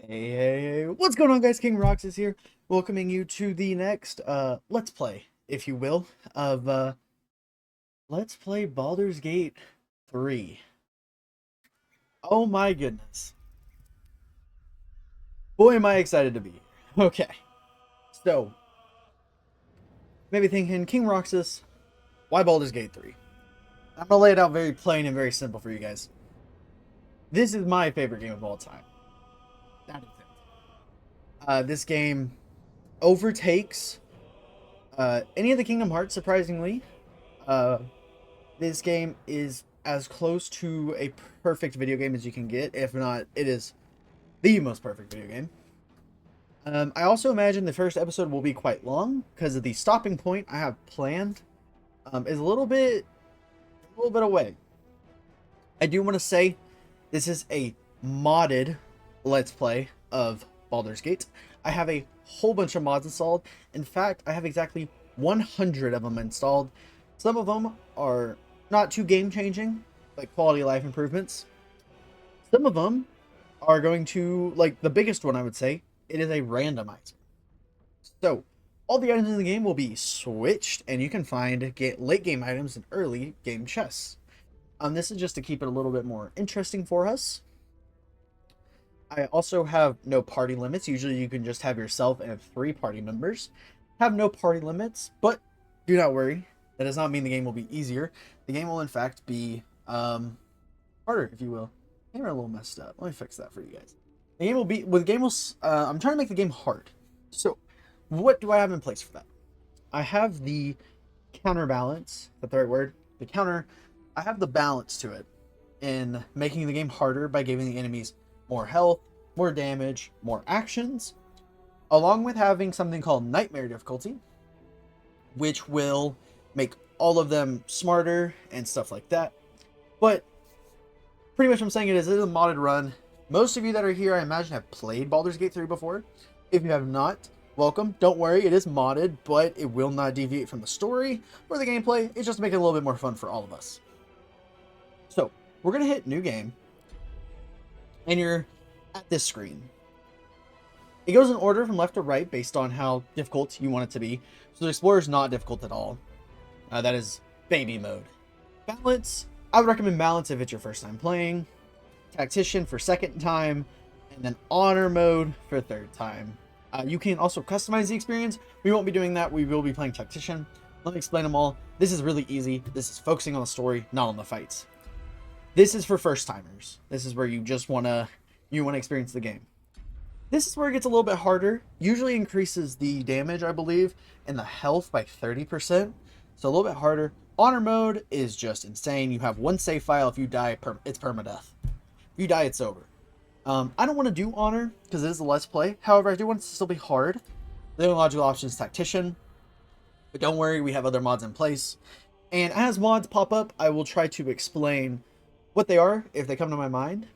Hey, what's going on, guys? King Rox is here, welcoming you to the next Let's Play, if you will, of Let's Play Baldur's Gate 3. Oh my goodness. Boy, am I excited to be here. Okay, so, maybe thinking, King Roxas, why Baldur's Gate 3? I'm gonna lay it out very plain and very simple for you guys. This is my favorite game of all time. That is it. This game overtakes any of the Kingdom Hearts, surprisingly. Uh, This game is as close to a perfect video game as you can get. If not, it is the most perfect video game. I also imagine the first episode will be quite long because of the stopping point I have planned is a little bit away. I do want to say this is a modded Let's Play of Baldur's Gate. I have a whole bunch of mods installed. In fact, I have exactly 100 of them installed. Some of them are not too game changing, like quality of life improvements. Some of them are going to, like the biggest one I would say, it is a randomizer. So all the items in the game will be switched, and you can find late game items in early game chests. This is just to keep it a little bit more interesting for us. I also have no party limits. Usually you can just have yourself and 3 party members. Have no party limits, but do not worry. That does not mean the game will be easier. The game will in fact be harder, if you will. Camera a little messed up. Let me fix that for you guys. The game will be I'm trying to make the game hard. So what do I have in place for that? I have the counterbalance. Is that the right word? The counter. I have the balance to it in making the game harder by giving the enemies more health, more damage, more actions, along with having something called nightmare difficulty, which will make all of them smarter and stuff like that. But pretty much I'm saying it is a modded run. Most of you that are here, I imagine, have played Baldur's Gate 3 before. If you have not, welcome. Don't worry, it is modded, but it will not deviate from the story or the gameplay. It's just to make it a little bit more fun for all of us. So, we're going to hit new game, and you're at this screen. It goes in order from left to right based on how difficult you want it to be. So the Explorer is not difficult at all. That is baby mode. Balance, I would recommend balance if it's your first time playing. Tactician for second time. And then honor mode for third time. You can also customize the experience. We won't be doing that. We will be playing tactician. Let me explain them all. This is really easy. This is focusing on the story, not on the fights. This is for first timers. This is where you just want to experience the game. This is where it gets a little bit harder. Usually increases the damage, I believe, and the health by 30%. So a little bit harder. Honor mode is just insane. You have one save file. If you die, it's permadeath. If you die, it's over. I don't want to do honor because it is a let's play. However, I do want it to still be hard. The only logical option is tactician. But don't worry, we have other mods in place. And as mods pop up, I will try to explain what they are if they come to my mind.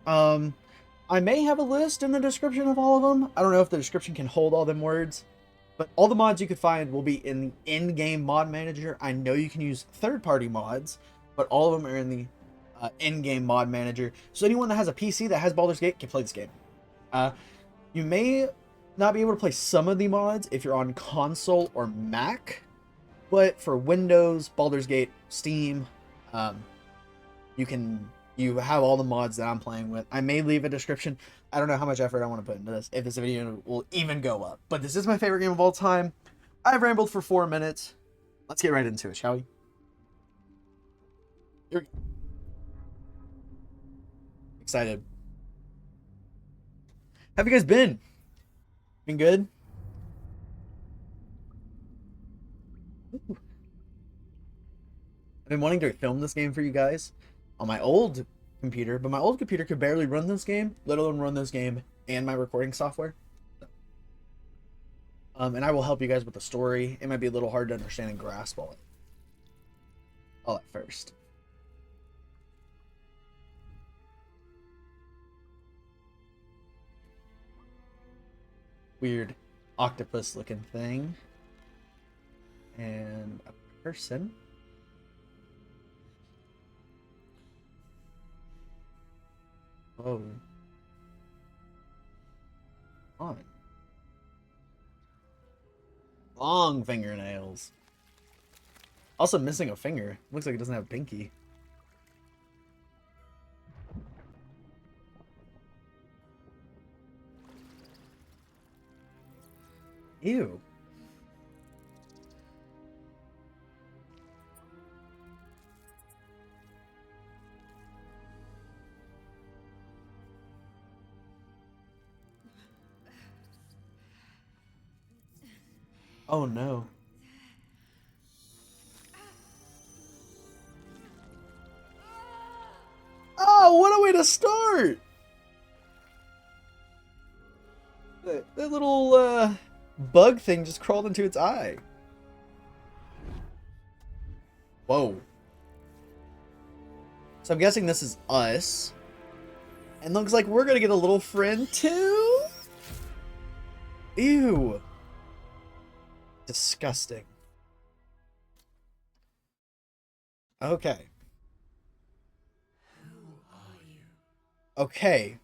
I may have a list in the description of all of them. I don't know if the description can hold all them words, but all the mods you could find will be in the in-game mod manager. I know you can use third-party mods, but all of them are in the in-game mod manager. So anyone that has a PC that has Baldur's Gate can play this game. You may not be able to play some of the mods if you're on console or Mac, but for Windows, Baldur's Gate, Steam, you have all the mods that I'm playing with. I may leave a description. I don't know how much effort I want to put into this, if this video will even go up. But this is my favorite game of all time. I've rambled for 4 minutes. Let's get right into it, shall we? Here we go. Excited. Have you guys been? Been good? Ooh. I've been wanting to film this game for you guys on my old computer, but my old computer could barely run this game, let alone run this game and my recording software. And I will help you guys with the story. It might be a little hard to understand and grasp all at first. Weird octopus looking thing. And a person. Whoa. on? Long fingernails. Also missing a finger. Looks like it doesn't have a pinky. Ew. Oh no. Oh, what a way to start! That little bug thing just crawled into its eye. Whoa. So I'm guessing this is us. And looks like we're gonna get a little friend too? Ew. Disgusting. Okay. Who are you? Okay.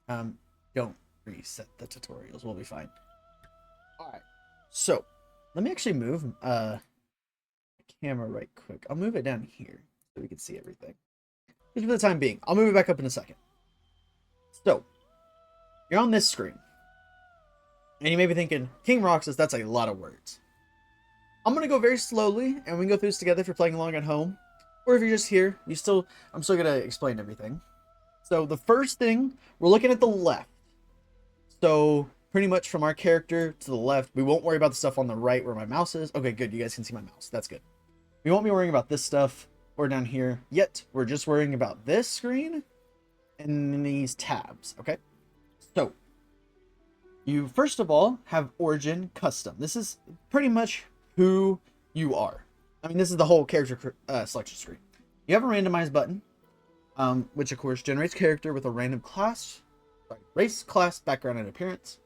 Don't reset the tutorials. We'll be fine. Alright. So, let me actually move the camera right quick. I'll move it down here so we can see everything. Just for the time being. I'll move it back up in a second. So, you're on this screen. And you may be thinking, King Roxas, that's a lot of words. I'm going to go very slowly, and we can go through this together if you're playing along at home. Or if you're just here, I'm still going to explain everything. So, the first thing, we're looking at the left. So, pretty much from our character to the left, we won't worry about the stuff on the right where my mouse is. Okay, good, you guys can see my mouse. That's good. We won't be worrying about this stuff or down here yet. We're just worrying about this screen and these tabs, okay? So, you first of all have Origin Custom. This is pretty much who you are. I mean, this is the whole character selection screen. You have a randomize button, which of course generates character with a random class, race, class, background, and appearance.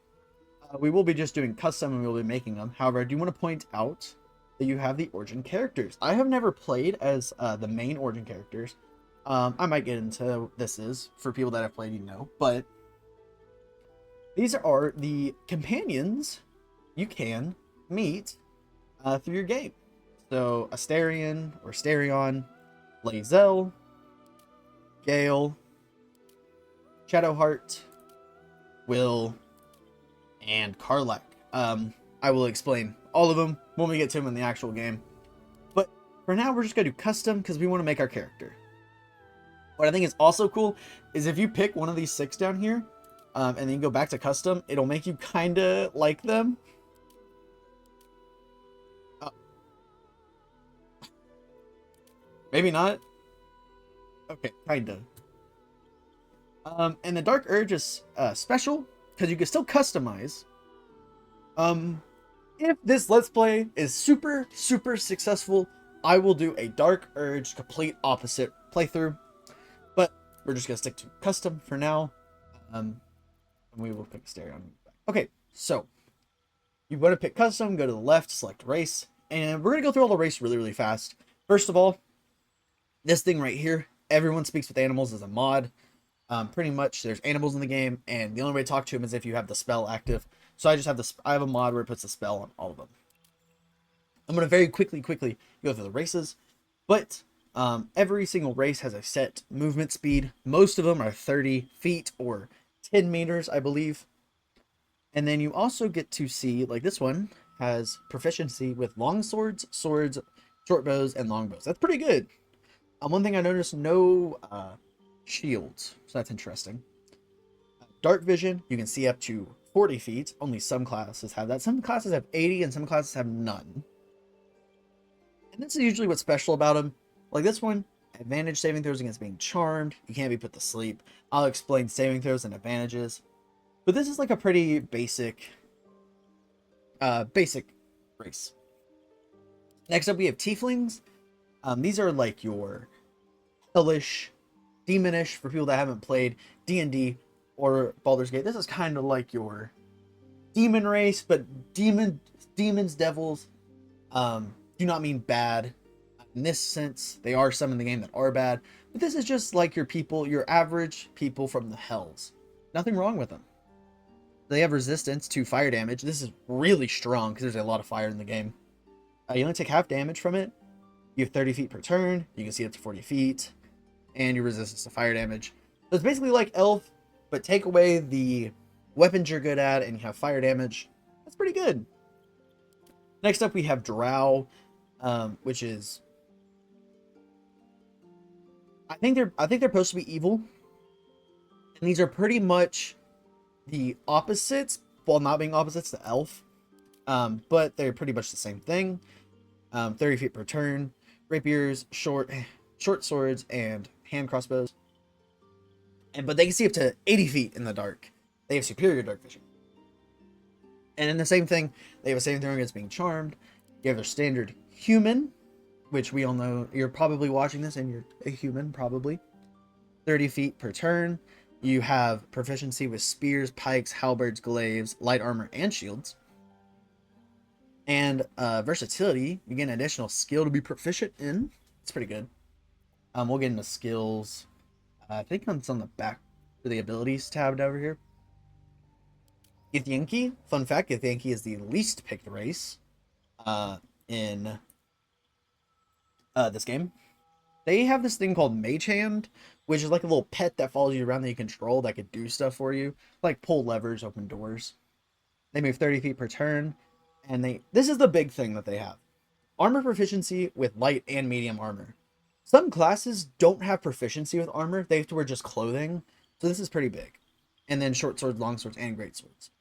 We will be just doing custom and we will be making them. However, I do want to point out that you have the Origin characters. I have never played as the main Origin characters. I might get into this is for people that have played, you know, but these are the companions you can meet through your game. So Astarion or Starion, Lae'zel, Gale, Shadowheart, Will, and Karlach. I will explain all of them when we get to them in the actual game. But for now, we're just going to do custom because we want to make our character. What I think is also cool is if you pick one of these 6 down here, and then you go back to custom, it'll make you kind of like them. Maybe not. Okay, kind of. And the Dark Urge is special because you can still customize. If this Let's Play is super successful, I will do a Dark Urge complete opposite playthrough. But we're just gonna stick to custom for now. And we will pick Starion. Okay, so you want to pick custom, go to the left, select race, and we're gonna go through all the race really fast. First of all, this thing right here, everyone speaks with animals as a mod. Pretty much there's animals in the game, and the only way to talk to them is if you have the spell active. So I just have I have a mod where it puts a spell on all of them. I'm gonna very quickly go through the races, but every single race has a set movement speed. Most of them are 30 feet or 10 meters, I believe. And then you also get to see, like this one has proficiency with long swords, short bows, and long bows. That's pretty good. One thing I noticed, no shields, so that's interesting. Dark vision, you can see up to 40 feet. Only some classes have that. Some classes have 80 and some classes have none. And this is usually what's special about them. Like this one, advantage saving throws against being charmed. You can't be put to sleep. I'll explain saving throws and advantages. But this is like a pretty basic race. Next up we have tieflings. These are like your hellish, demonish for people that haven't played D&D or Baldur's Gate. This is kind of like your demon race, but demons, devils do not mean bad. In this sense, they are some in the game that are bad, but this is just like your people, your average people from the hells. Nothing wrong with them. They have resistance to fire damage. This is really strong because there's a lot of fire in the game. You only take half damage from it. You have 30 feet per turn. You can see up to 40 feet. And your resistance to fire damage. So it's basically like Elf, but take away the weapons you're good at and you have fire damage. That's pretty good. Next up we have Drow, which is... I think they're supposed to be evil. And these are pretty much the opposites, while not being opposites to Elf. But they're pretty much the same thing. 30 feet per turn. Rapiers, short swords, and hand crossbows. But they can see up to 80 feet in the dark. They have superior dark vision. And in the same thing, they have a saving throw against being charmed. You have their standard human, which we all know, you're probably watching this and you're a human, probably. 30 feet per turn. You have proficiency with spears, pikes, halberds, glaives, light armor, and shields. And versatility, you get an additional skill to be proficient in. It's pretty good. We'll get into skills. I think it's on the back for the abilities tab over here. Githyanki, fun fact, Githyanki is the least picked race in this game. They have this thing called Mage Hand, which is like a little pet that follows you around that you control that could do stuff for you, like pull levers, open doors. They move 30 feet per turn, and this is the big thing that they have. Armor proficiency with light and medium armor. Some classes don't have proficiency with armor, they have to wear just clothing, so this is pretty big. And then short swords, long swords, and great swords.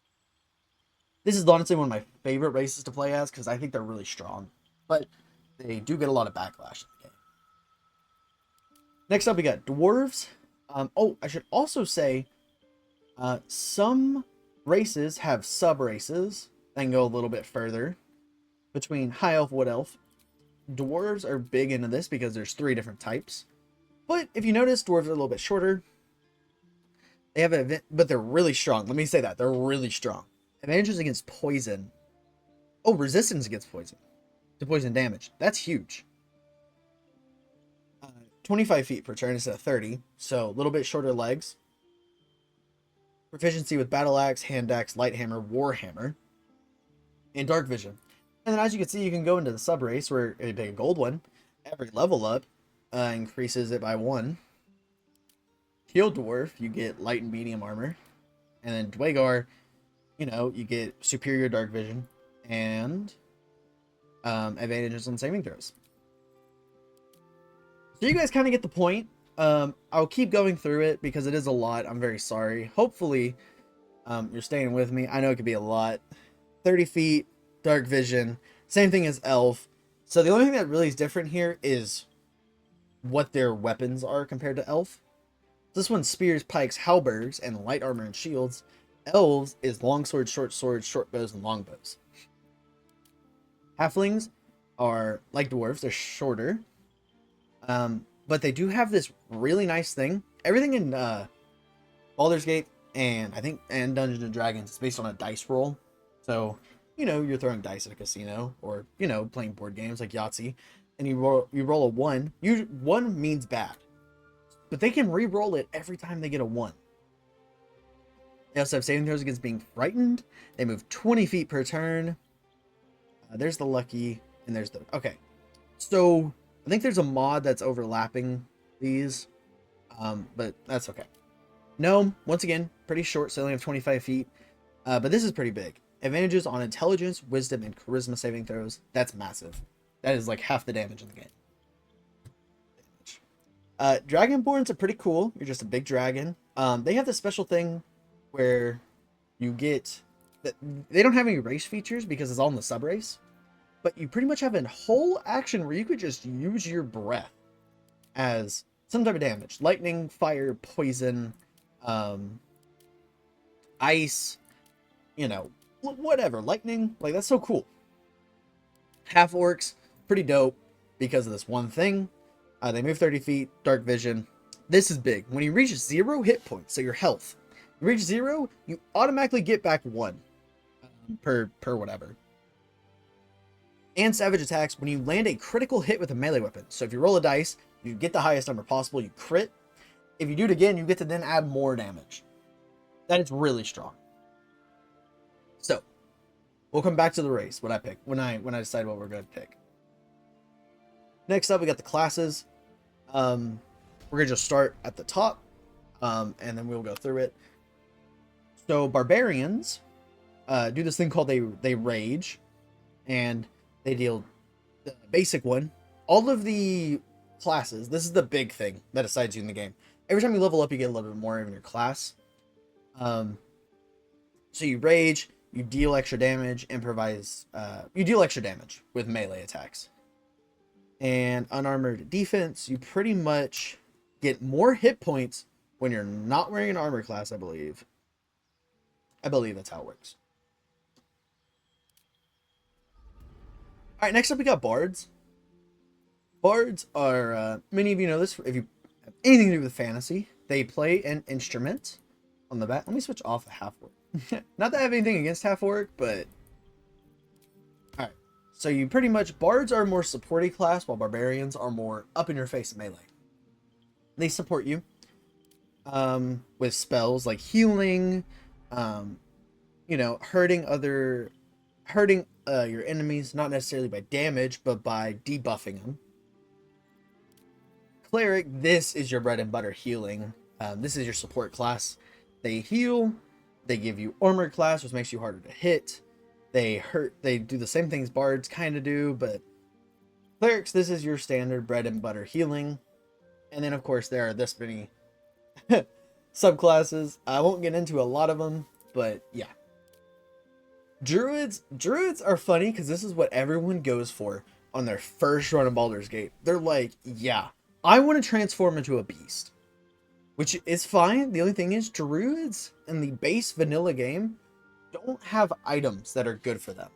This is honestly one of my favorite races to play as, because I think they're really strong, but they do get a lot of backlash in the game. Next up, we got dwarves. I should also say, some races have sub-races that can go a little bit further between high elf, wood elf. Dwarves are big into this because there's 3 different types. But if you notice, dwarves are a little bit shorter. They have but they're really strong. Let me say that. They're really strong. Advantages against poison. Oh, resistance against poison. To poison damage. That's huge. 25 feet per turn instead of 30. So a little bit shorter legs. Proficiency with battle axe, hand axe, light hammer, war hammer. And dark vision. And then as you can see, you can go into the sub race where a big gold one. Every level up increases it by 1. Shield dwarf, you get light and medium armor. And then Dwagar, you get superior dark vision and advantages on saving throws. So you guys kind of get the point. I'll keep going through it because it is a lot. I'm very sorry. Hopefully, you're staying with me. I know it could be a lot. 30 feet, dark vision, same thing as elf. So the only thing that really is different here is what their weapons are compared to elf. This one's spears, pikes, halberds, and light armor and shields. Elves is long swords, short bows, and long bows. Halflings are like dwarves, they're shorter. But they do have this really nice thing. Everything in Baldur's Gate and Dungeons and Dragons is based on a dice roll. So, you're throwing dice at a casino or, playing board games like Yahtzee, and you roll a 1. 1 means bad. But they can re-roll it every time they get a 1. They also have saving throws against being frightened. They move 20 feet per turn. There's the lucky, and there's the... Okay. So, I think there's a mod that's overlapping these, but that's okay. Gnome, once again, pretty short, so they only have 25 feet, but this is pretty big. Advantages on intelligence, wisdom, and charisma saving throws. That's massive. That is like half the damage in the game. Dragonborns are pretty cool. You're just a big dragon. They have this special thing where you get... They don't have any race features because it's all in the sub-race. But you pretty much have a whole action where you could just use your breath as some type of damage. Lightning, fire, poison, ice, whatever. Lightning, like that's so cool. Half orcs, pretty dope because of this one thing. They move 30 feet, dark vision. This is big. When you reach 0 hit points, so your health, you reach 0, you automatically get back 1 per whatever. And savage attacks when you land a critical hit with a melee weapon. So if you roll a dice, you get the highest number possible, you crit. If you do it again, you get to then add more damage. That is really strong. We'll come back to the race when I pick when I decide what we're going to pick. Next up, we got the classes. We're gonna just start at the top, and then we'll go through it. So barbarians do this thing called they rage, and they deal the basic one. All of the classes, this is the big thing that decides you in the game. Every time you level up, you get a little bit more in your class. So you rage, you deal extra damage, improvise. You deal extra damage with melee attacks. And unarmored defense, you pretty much get more hit points when you're not wearing an armor class, I believe. I believe that's how it works. Alright, next up we got bards. Bards are, many of you know this, if you have anything to do with fantasy, they play an instrument on the back. Let me switch off the half orc. Not that I have anything against half orc, but... Alright, so you pretty much, bards are more supporty class, while barbarians are more up in your face melee. They support you with spells like healing, you know, hurting your enemies, not necessarily by damage, but by debuffing them. Cleric, this is your bread and butter healing. This is your support class. They heal, they give you armor class, which makes you harder to hit. They do the same things bards kind of do, but clerics, this is your standard bread and butter healing. And then, of course, there are this many subclasses. I won't get into a lot of them, but yeah. Druids are funny because this is what everyone goes for on their first run of Baldur's Gate. They're like, yeah, I want to transform into a beast. Which is fine. The only thing is, druids in the base vanilla game don't have items that are good for them.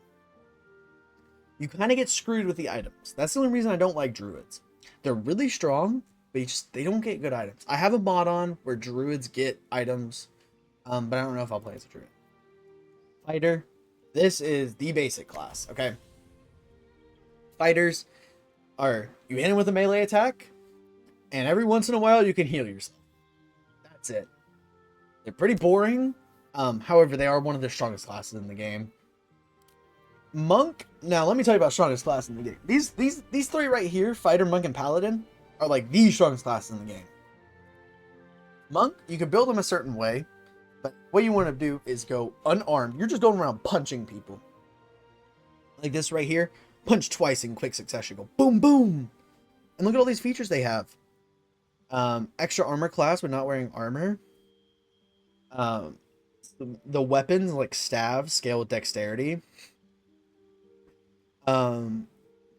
You kind of get screwed with the items. That's the only reason I don't like druids. They're really strong, but they don't get good items. I have a mod on where druids get items, but I don't know if I'll play as a druid. Fighter. This is the basic class, okay? Fighters are, you hit them with a melee attack, and every once in a while you can heal yourself. That's it. They're pretty boring. However, they are one of the strongest classes in the game. Monk. Now, let me tell you about strongest class in the game. These three right here, Fighter, Monk, and Paladin, are like the strongest classes in the game. Monk, you can build them a certain way, but what you want to do is go unarmed. You're just going around punching people. Like this right here. Punch twice in quick succession. Go boom, boom. And look at all these features they have. Extra armor class when not wearing armor. The weapons like staves scale with dexterity. The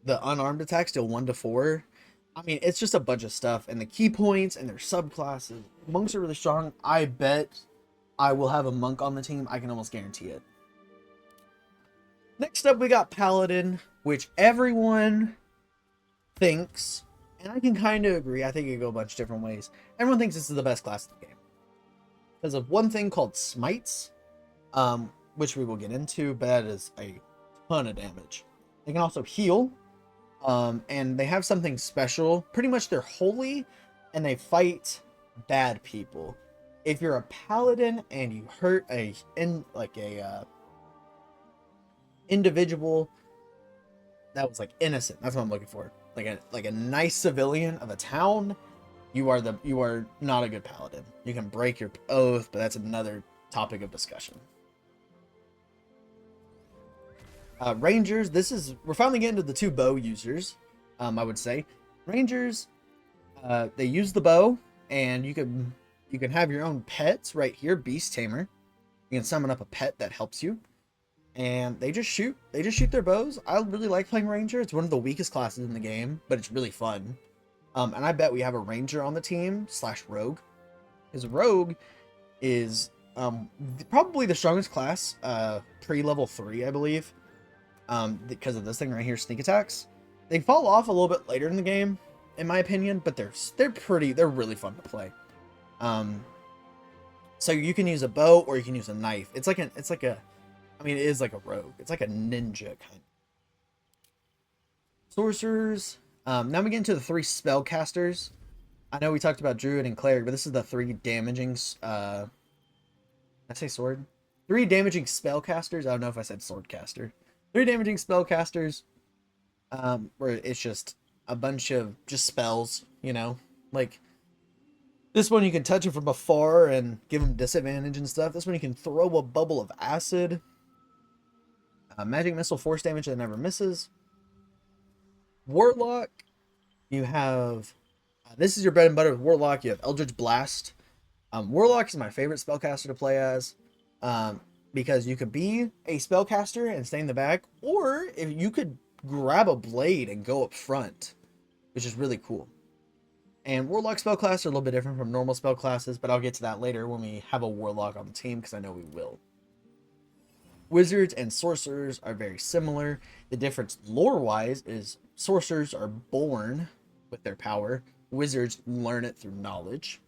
unarmed attacks deal 1 to 4. I mean, it's just a bunch of stuff, and the key points and their subclasses. Monks are really strong. I bet I will have a monk on the team. I can almost guarantee it. Next up, we got Paladin, which everyone thinks, and I can kind of agree. I think it can go a bunch of different ways. Everyone thinks this is the best class in the game because of one thing called smites, which we will get into, but that is a ton of damage. They can also heal, and they have something special. Pretty much they're holy, and they fight bad people. If you're a paladin and you hurt individual that was like innocent, that's what I'm looking for. Like a nice civilian of a town, you are not a good paladin. You can break your oath, but that's another topic of discussion. Rangers, we're finally getting to the 2 bow users. I would say Rangers, they use the bow, and you can have your own pets right here, Beast Tamer. You can summon up a pet that helps you, and they just shoot their bows. I really like playing Ranger. It's one of the weakest classes in the game, but it's really fun. And I bet we have a Ranger on the team / Rogue, because Rogue is probably the strongest class pre-level 3, I believe. Because of this thing right here, sneak attacks. They fall off a little bit later in the game, in my opinion, but they're really fun to play. So you can use a bow or you can use a knife. It is like a rogue. It's like a ninja kind. Sorcerers. Now we get into the 3 spellcasters. I know we talked about druid and cleric, but this is the 3 damaging. Did I say sword? Three damaging spellcasters. I don't know if I said swordcaster. Three damaging spellcasters. Where it's just a bunch of just spells, you know, like this one you can touch it from afar and give them disadvantage and stuff. This one you can throw a bubble of acid. Magic missile, force damage that never misses. Warlock, you have this is your bread and butter with Warlock. You have Eldritch Blast. Warlock is my favorite spellcaster to play as, because you could be a spellcaster and stay in the back, or if you could grab a blade and go up front, which is really cool. And Warlock spell classes are a little bit different from normal spell classes, but I'll get to that later when we have a Warlock on the team, because I know we will. Wizards and sorcerers are very similar. The difference lore-wise is sorcerers are born with their power. Wizards learn it through knowledge.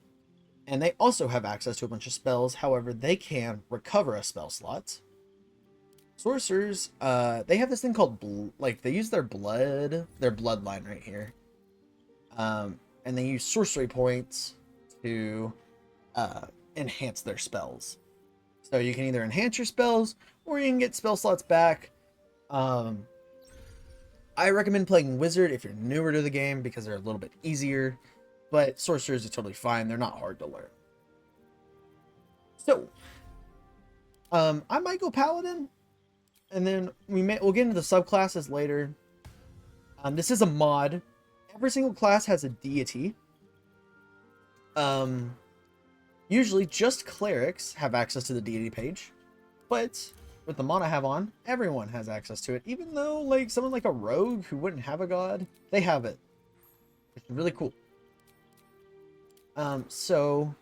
And they also have access to a bunch of spells. However, they can recover a spell slot. Sorcerers, they have this thing called, they use their bloodline right here. And they use sorcery points to enhance their spells. So you can either enhance your spells, or you can get spell slots back. I recommend playing Wizard if you're newer to the game, because they're a little bit easier. But Sorcerers are totally fine. They're not hard to learn. So, I might go Paladin. And then we'll get into the subclasses later. This is a mod. Every single class has a deity. Usually just clerics have access to the deity page. But with the mod I have on, everyone has access to it. Even though, like, someone like a rogue who wouldn't have a god, they have it. It's really cool. So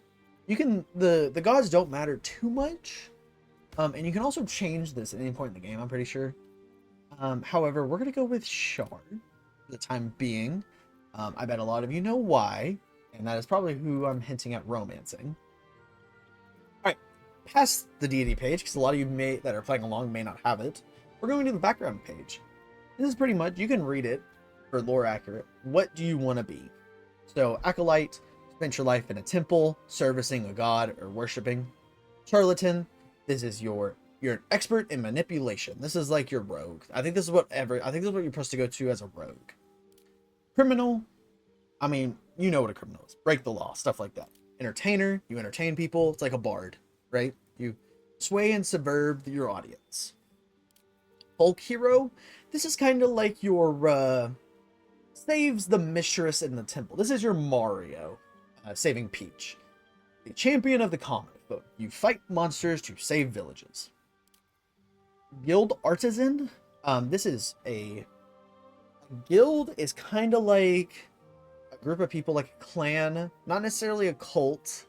you can, the gods don't matter too much. And you can also change this at any point in the game, I'm pretty sure. However, we're going to go with Shard for the time being. I bet a lot of you know why, and that is probably who I'm hinting at romancing. Alright, past the deity page, because a lot of you that are playing along may not have it, we're going to the background page. This is pretty much, you can read it for lore accurate. What do you want to be? So, Acolyte, spent your life in a temple, servicing a god or worshipping. Charlatan, this is you're an expert in manipulation. This is like your rogue. I think this is what you're supposed to go to as a rogue. Criminal, I mean, you know what a criminal is. Break the law, stuff like that. Entertainer, you entertain people. It's like a bard, right? You sway and subvert your audience. Folk hero, this is kind of like your saves the mistress in the temple. This is your Mario saving Peach. The champion of the common folk. You fight monsters to save villages. Guild artisan, this is a guild is kind of like a group of people, like a clan, not necessarily a cult,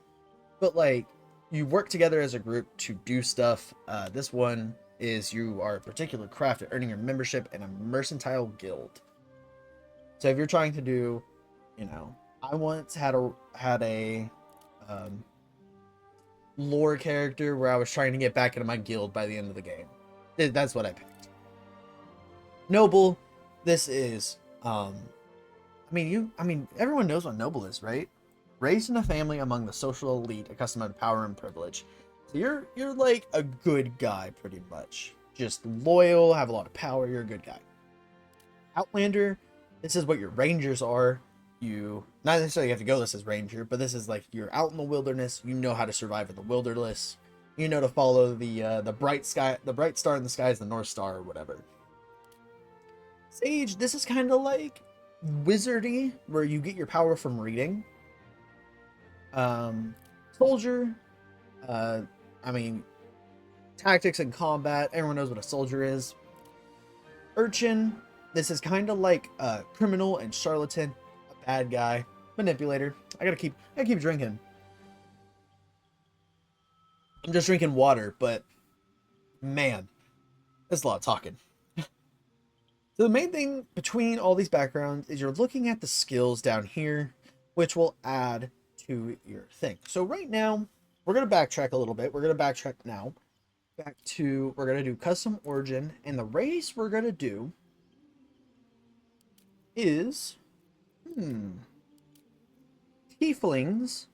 but like you work together as a group to do stuff. This one is you are a particular craft at earning your membership in a mercantile guild. So if you're trying to do, you know, I once had a lore character where I was trying to get back into my guild by the end of the game. That's what I picked. Noble, this is everyone knows what noble is, right? Raised in a family among the social elite, accustomed to power and privilege. So you're like a good guy, pretty much. Just loyal, have a lot of power, you're a good guy. Outlander, this is what your rangers are. You not necessarily have to go this as ranger, but this is like you're out in the wilderness, you know how to survive in the wilderness. You know to follow the bright sky, the bright star in the sky is the North Star or whatever. Sage, this is kind of like wizardy, where you get your power from reading. Soldier, tactics and combat, everyone knows what a soldier is. Urchin, this is kind of like criminal and charlatan, a bad guy, manipulator. I gotta keep drinking. I'm just drinking water, but man, there's a lot of talking. So the main thing between all these backgrounds is you're looking at the skills down here, which will add to your thing. So right now, we're going to backtrack a little bit. We're going to backtrack now. We're going to do custom origin. And the race we're going to do is... Tieflings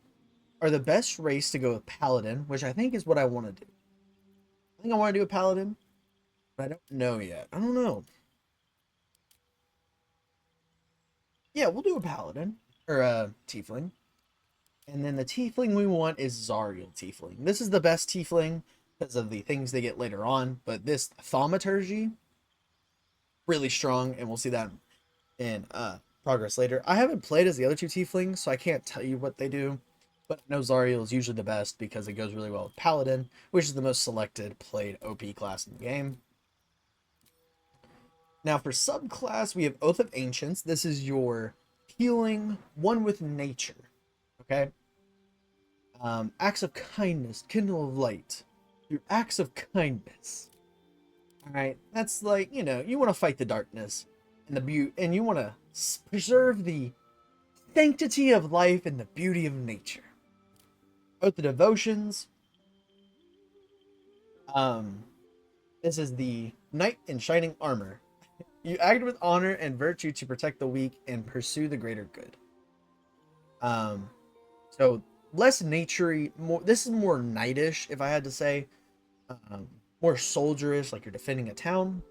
are the best race to go with Paladin, which I think is what I want to do. think I want to do a paladin, but I don't know yet. I don't know. Yeah, we'll do a paladin or a tiefling. And then the tiefling we want is Zariel tiefling. This is the best tiefling because of the things they get later on, but this thaumaturgy really strong, and we'll see that in progress later. I haven't played as the other two tieflings, so I can't tell you what they do, but I know Zariel is usually the best because it goes really well with Paladin, which is the most selected played OP class in the game. Now for subclass, we have Oath of Ancients. This is your healing, one with nature. Okay. Acts of kindness, kindle of light. Your acts of kindness. Alright, that's like, you know, you want to fight the darkness and the beauty, and you want to preserve the sanctity of life and the beauty of nature. Oath of Devotions. This is the Knight in Shining Armor. You act with honor and virtue to protect the weak and pursue the greater good. So less naturey, more. This is more knightish, if I had to say. More soldierish, like you're defending a town.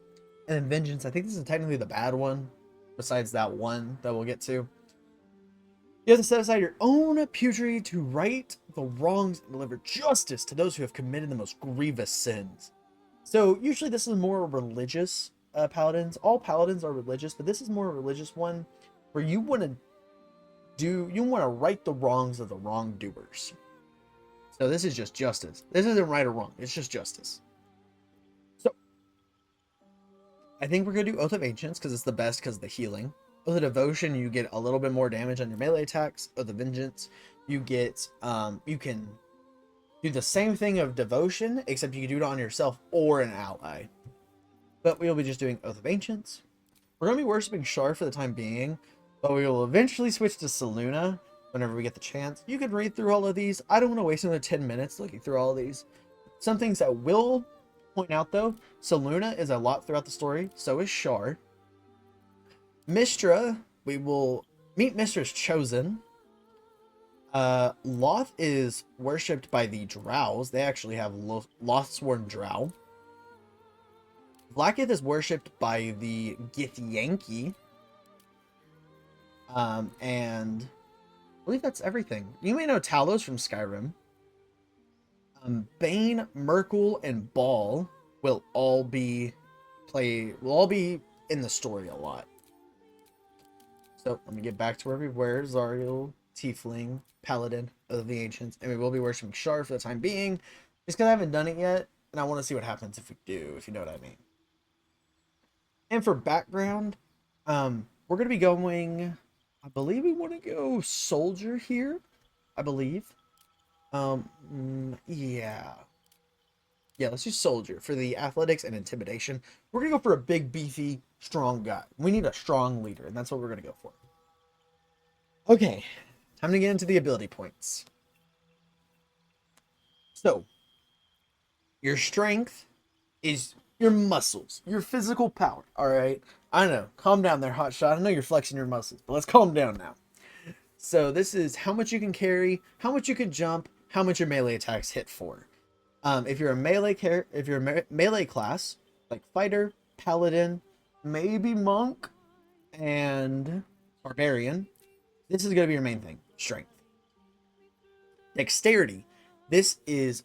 And then Vengeance, I think this is technically the bad one, besides that one that we'll get to. You have to set aside your own putrid to right the wrongs and deliver justice to those who have committed the most grievous sins. So usually this is more religious paladins. All paladins are religious, but this is more a religious one where you want to right the wrongs of the wrongdoers. So this is just justice. This isn't right or wrong. It's just justice. So I think we're going to do Oath of Ancients because it's the best because of the healing. Oath of Devotion, you get a little bit more damage on your melee attacks. Oath of Vengeance, you get, you can do the same thing of Devotion, except you can do it on yourself or an ally. But we'll be just doing Oath of Ancients. We're going to be worshipping Shar for the time being, but we will eventually switch to Selûne whenever we get the chance. You could read through all of these. I don't want to waste another 10 minutes looking through all of these. Some things I will point out, though, Selûne is a lot throughout the story. So is Shar. Mystra, we will meet Mystra's chosen. Loth is worshipped by the Drows. They actually have Lothsworn Drow. Blackith is worshipped by the Githyanki. And I believe that's everything. You may know Talos from Skyrim. Bane, Merkle, and Ball will all be in the story a lot. So let me get back to where we were. Zariel, Tiefling, Paladin of the Ancients, and we will be worshiping Shar for the time being, just because I haven't done it yet, and I want to see what happens if we do, if you know what I mean. And for background, we're going to be going, I believe we want to go Soldier here, I believe. Yeah, let's do Soldier for the athletics and intimidation. We're going to go for a big, beefy, strong guy. We need a strong leader, and that's what we're going to go for. Okay, time to get into the ability points. So, your strength is your muscles, your physical power, alright? I know, calm down there, hotshot. I know you're flexing your muscles, but let's calm down now. So this is how much you can carry, how much you can jump, how much your melee attacks hit for. If you're a melee class, like fighter, paladin, maybe monk, and barbarian, this is going to be your main thing, strength. Dexterity, this is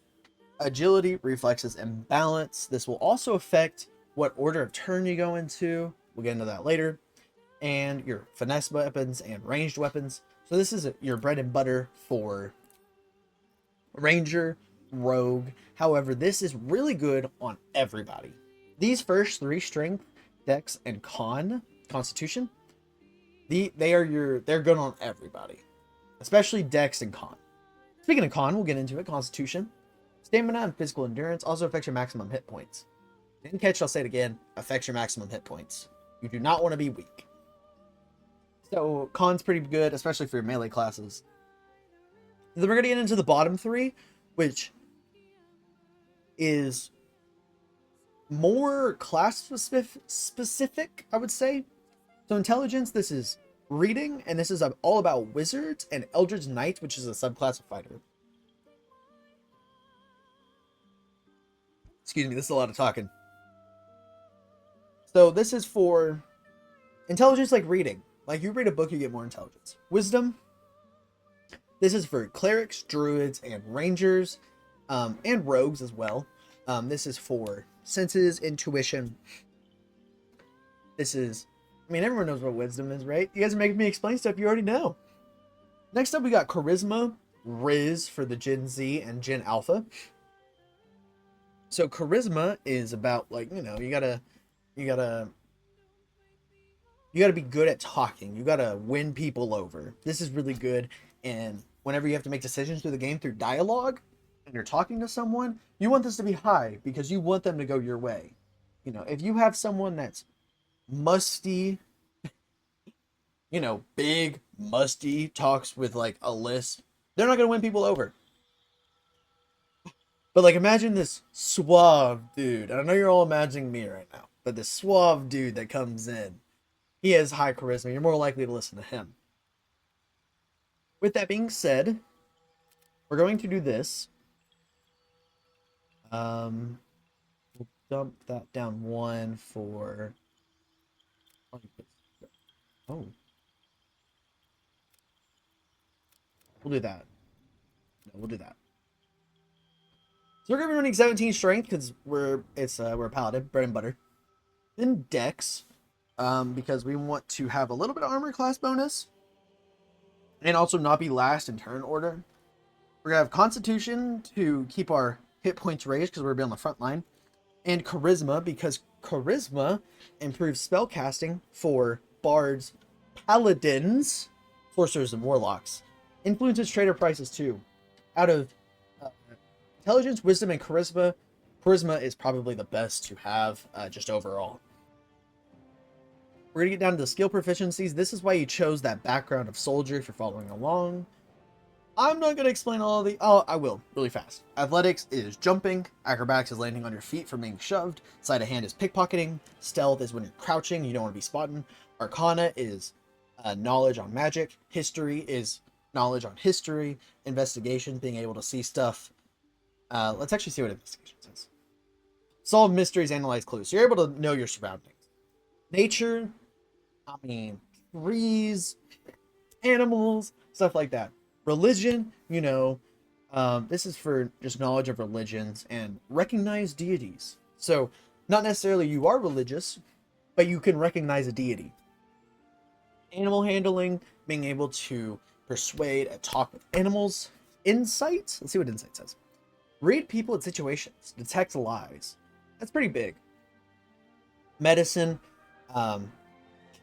agility, reflexes, and balance. This will also affect what order of turn you go into. We'll get into that later. And your finesse weapons and ranged weapons. So this is your bread and butter for ranger, rogue. However, this is really good on everybody. These first three, strength, dex, and constitution, they're good on everybody, especially dex and con. Speaking of con, we'll get into it. Constitution, stamina, and physical endurance also affects your maximum hit points. Didn't catch, I'll say it again, affects your maximum hit points. You do not want to be weak. So con's pretty good, especially for your melee classes. Then we're going to get into the bottom three, which is more class specific, I would say. So intelligence, this is reading, and this is all about wizards and Eldritch Knights, which is a subclass of fighter. Excuse me, this is a lot of talking. So this is for intelligence, like reading. Like you read a book, you get more intelligence. Wisdom. This is for clerics, druids, and rangers, and rogues as well. This is for senses, intuition. This is, I mean, everyone knows what wisdom is, right? You guys are making me explain stuff you already know. Next up, we got charisma, Riz for the Gen Z and Gen Alpha. So charisma is about, like, you know, you gotta be good at talking. You gotta win people over. This is really good. And whenever you have to make decisions through the game through dialogue and you're talking to someone, you want this to be high because you want them to go your way. You know, if you have someone that's musty, you know, big, musty, talks with like a list, they're not gonna win people over. But like, imagine this suave dude. I know you're all imagining me right now, but this suave dude that comes in, he has high charisma. You're more likely to listen to him. With that being said, we're going to do this. We'll dump that down one for. Oh. We'll do that. No, we'll do that. So we're gonna be running 17 strength because we're a paladin, bread and butter. Then dex, because we want to have a little bit of armor class bonus, and also not be last in turn order. We're gonna have constitution to keep our hit points raised because we're gonna be on the front line, and charisma because charisma improves spell casting for bards, paladins, sorcerers, and warlocks. Influences trader prices too. Out of intelligence, wisdom, and charisma, charisma is probably the best to have just overall. We're going to get down to the skill proficiencies. This is why you chose that background of soldier if you're following along. I'm not going to explain all of the... Oh, I will, really fast. Athletics is jumping. Acrobatics is landing on your feet from being shoved. Sleight of hand is pickpocketing. Stealth is when you're crouching, you don't want to be spotted. Arcana is knowledge on magic. History is knowledge on history. Investigation, being able to see stuff. Let's actually see what investigation says. Solve mysteries, analyze clues. So you're able to know your surroundings. Nature, I mean, trees, animals, stuff like that. Religion, you know, this is for just knowledge of religions and recognize deities. So not necessarily you are religious, but you can recognize a deity. Animal handling, being able to persuade and talk with animals. Insight, let's see what insight says. Read people and situations, detect lies. That's pretty big. Medicine,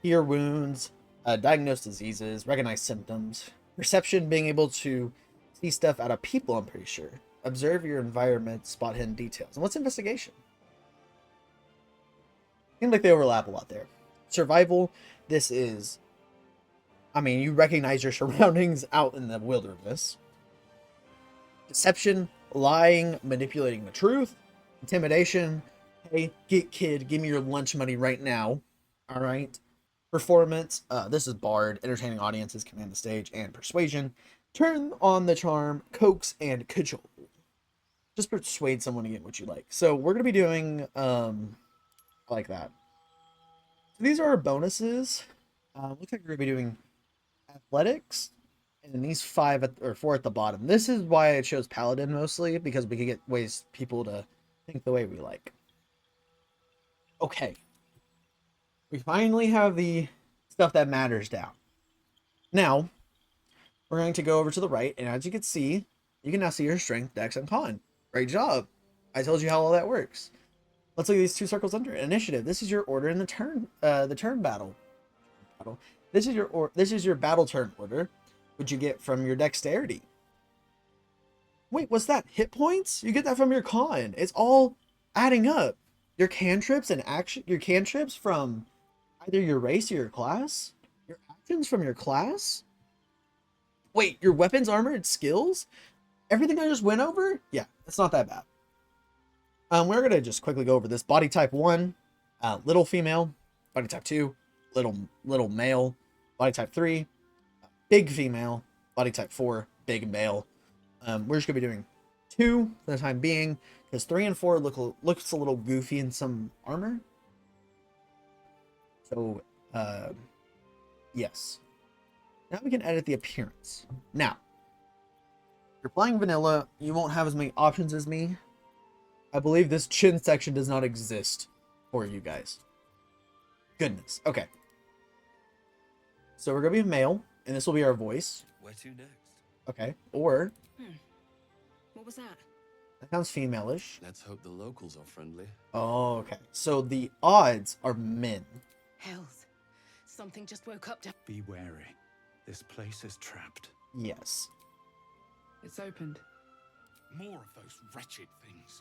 cure wounds, diagnose diseases, recognize symptoms. Perception, being able to see stuff out of people, I'm pretty sure. Observe your environment, spot hidden details. And what's investigation? Seems like they overlap a lot there. Survival, this is, I mean, you recognize your surroundings out in the wilderness. Deception, lying, manipulating the truth. Intimidation, hey, kid, give me your lunch money right now. All right. Performance, this is bard, entertaining audiences, command the stage, and persuasion. Turn on the charm, coax, and cajole. Just persuade someone to get what you like. So we're going to be doing like that. So these are our bonuses. Looks like we're going to be doing athletics, and these 5 or 4 at the bottom. This is why I chose paladin mostly, because we can get ways people to think the way we like. Okay. We finally have the stuff that matters down. Now, we're going to go over to the right, and as you can see, you can now see your strength, dex, and con. Great job. I told you how all that works. Let's look at these 2 circles under it. Initiative. This is your order in the turn battle. This is your battle turn order, which you get from your dexterity. Wait, what's that? Hit points? You get that from your con. It's all adding up. Your cantrips and action. Your cantrips from either your race or your class. Your actions from your class. Wait, your weapons, armor, and skills. Everything I just went over. Yeah, it's not that bad. We're gonna just quickly go over this. Body type 1, little female. Body type 2, little male. Body type 3, big female. Body type 4, big male. We're just gonna be doing 2 for the time being, Because 3 and 4 looks a little goofy in some armor. So, yes. Now we can edit the appearance. Now, if you're playing vanilla, you won't have as many options as me. I believe this chin section does not exist for you guys. Goodness. Okay. So we're going to be male, and this will be our voice. Where to next? Okay. Or... What was that? That sounds female-ish. Let's hope the locals are friendly. Oh, okay. So the odds are men. Hells. Something just woke up. Be wary. This place is trapped. Yes. It's opened. More of those wretched things.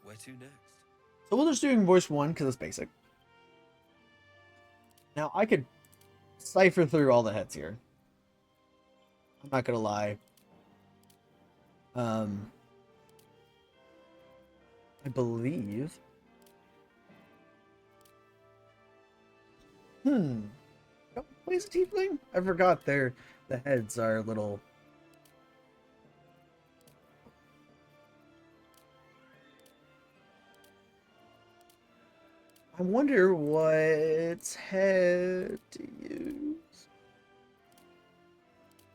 Where to next? So we'll just do voice 1 because it's basic. Now I could cipher through all the heads here. I'm not gonna lie. I believe. Don't plays a tiefling? I forgot the heads are little. I wonder what head to use.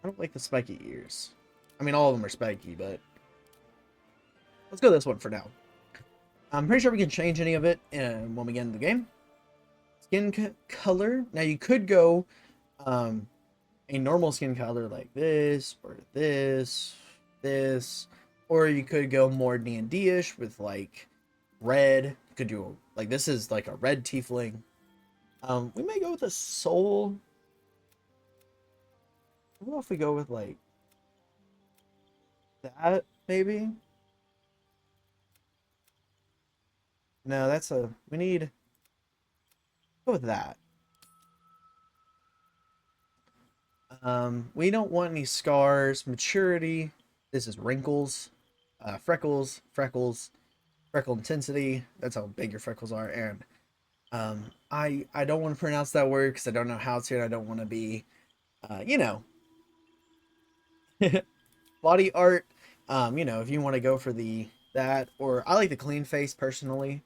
I don't like the spiky ears. I mean, all of them are spiky, but let's go this one for now. I'm pretty sure we can change any of it when we get into the game. Skin color. Now you could go a normal skin color like this, or this, or you could go more D&D-ish with like red. You could do like this is like a red tiefling. We may go with a soul. I don't know if we go with like that maybe. No, that's a we need. Go with that. We don't want any scars. Maturity. This is wrinkles, freckles, freckle intensity. That's how big your freckles are. And I don't want to pronounce that word because I don't know how to. And I don't want to be, you know, body art. You know, if you want to go for that, or I like the clean face personally.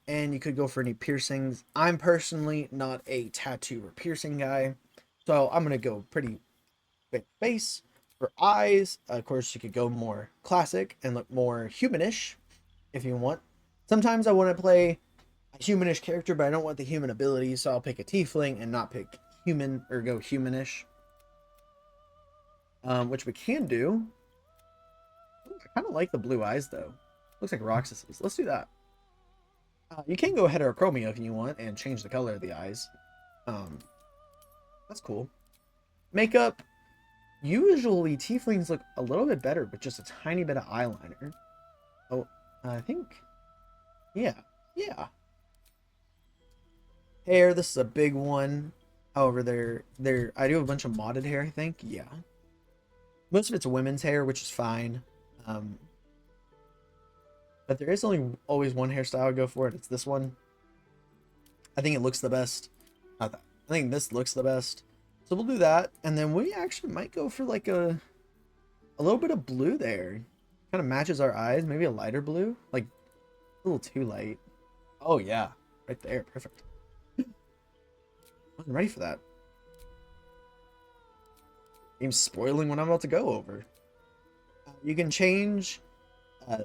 And you could go for any piercings. I'm personally not a tattoo or piercing guy, so I'm gonna go pretty big face. For eyes, of course, you could go more classic and look more humanish if you want. Sometimes I want to play a humanish character, but I don't want the human abilities, so I'll pick a tiefling and not pick human or go humanish. Which we can do. Ooh, I kind of like the blue eyes though. Looks like Roxas's. Let's do that. You can go heterochromia if you want and change the color of the eyes. That's cool. Makeup. Usually tieflings look a little bit better with just a tiny bit of eyeliner. Oh, I think. Yeah. Hair. This is a big one. However, I do have a bunch of modded hair, I think. Yeah. Most of it's women's hair, which is fine. But there is only always one hairstyle I go for it. It's this one. I think it looks the best. I think this looks the best. So we'll do that. And then we actually might go for like a little bit of blue there. Kind of matches our eyes. Maybe a lighter blue. Like a little too light. Oh yeah. Right there. Perfect. I wasn't ready for that. Game's spoiling what I'm about to go over. You can change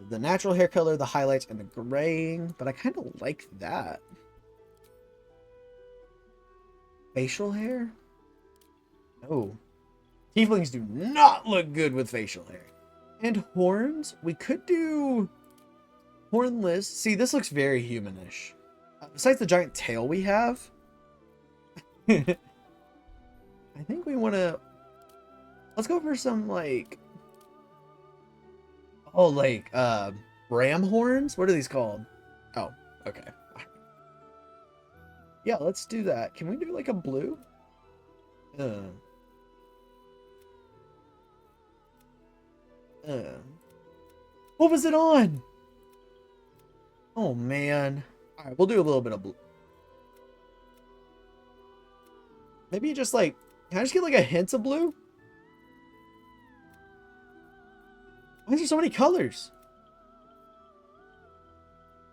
the natural hair color, the highlights, and the graying, but I kind of like that. Facial hair? No. Tieflings do not look good with facial hair. And horns? We could do hornless. See, this looks very humanish. Besides the giant tail we have, I think we want to... Let's go for some, like... Oh, like, ram horns? What are these called? Oh, okay. Yeah, let's do that. Can we do, like, a blue? What was it on? Oh, man. Alright, we'll do a little bit of blue. Maybe just, like... Can I just get, like, a hint of blue? Why is there so many colors?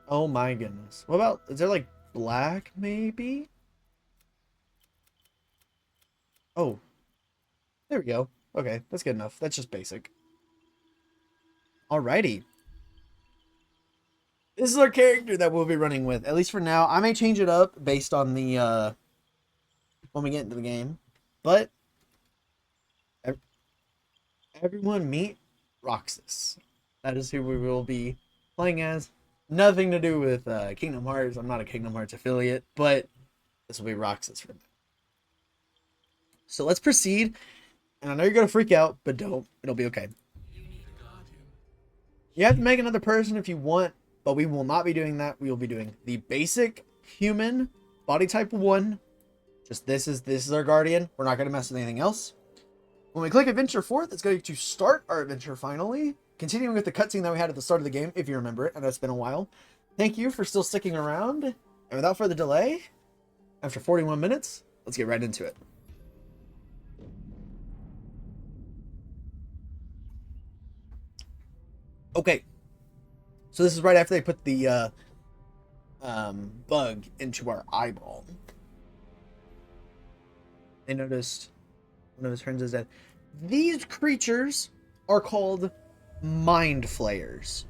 Oh my goodness. What about, is there like black maybe? Oh, there we go. Okay, that's good enough. That's just basic. Alrighty. This is our character that we'll be running with, at least for now. I may change it up based on the, when we get into the game. But, everyone meet Roxas. That is who we will be playing as. Nothing to do with Kingdom Hearts. I'm not a Kingdom Hearts affiliate, but this will be Roxas for me. So let's proceed. And I know you're going to freak out, but don't. It'll be okay. You have to make another person if you want, but we will not be doing that. We will be doing the basic human body type 1. Just this is our guardian. We're not going to mess with anything else. When we click Adventure 4, it's going to start our adventure finally. Continuing with the cutscene that we had at the start of the game, if you remember it. I know it's been a while. Thank you for still sticking around. And without further delay, after 41 minutes, let's get right into it. Okay. So this is right after they put the bug into our eyeball. They noticed one of his friends is that these creatures are called mind flayers.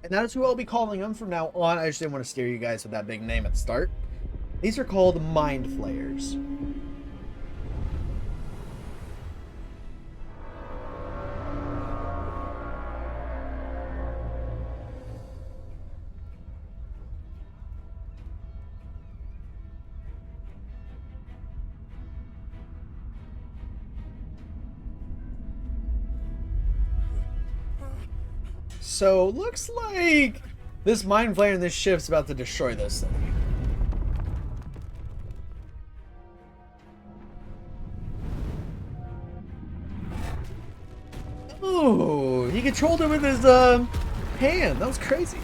And that is who I'll be calling them from now on. I just didn't want to steer you guys with that big name at the start. These are called mind flayers. So, looks like this mind flayer in this ship's about to destroy this thing. Oh, he controlled it with his hand. That was crazy.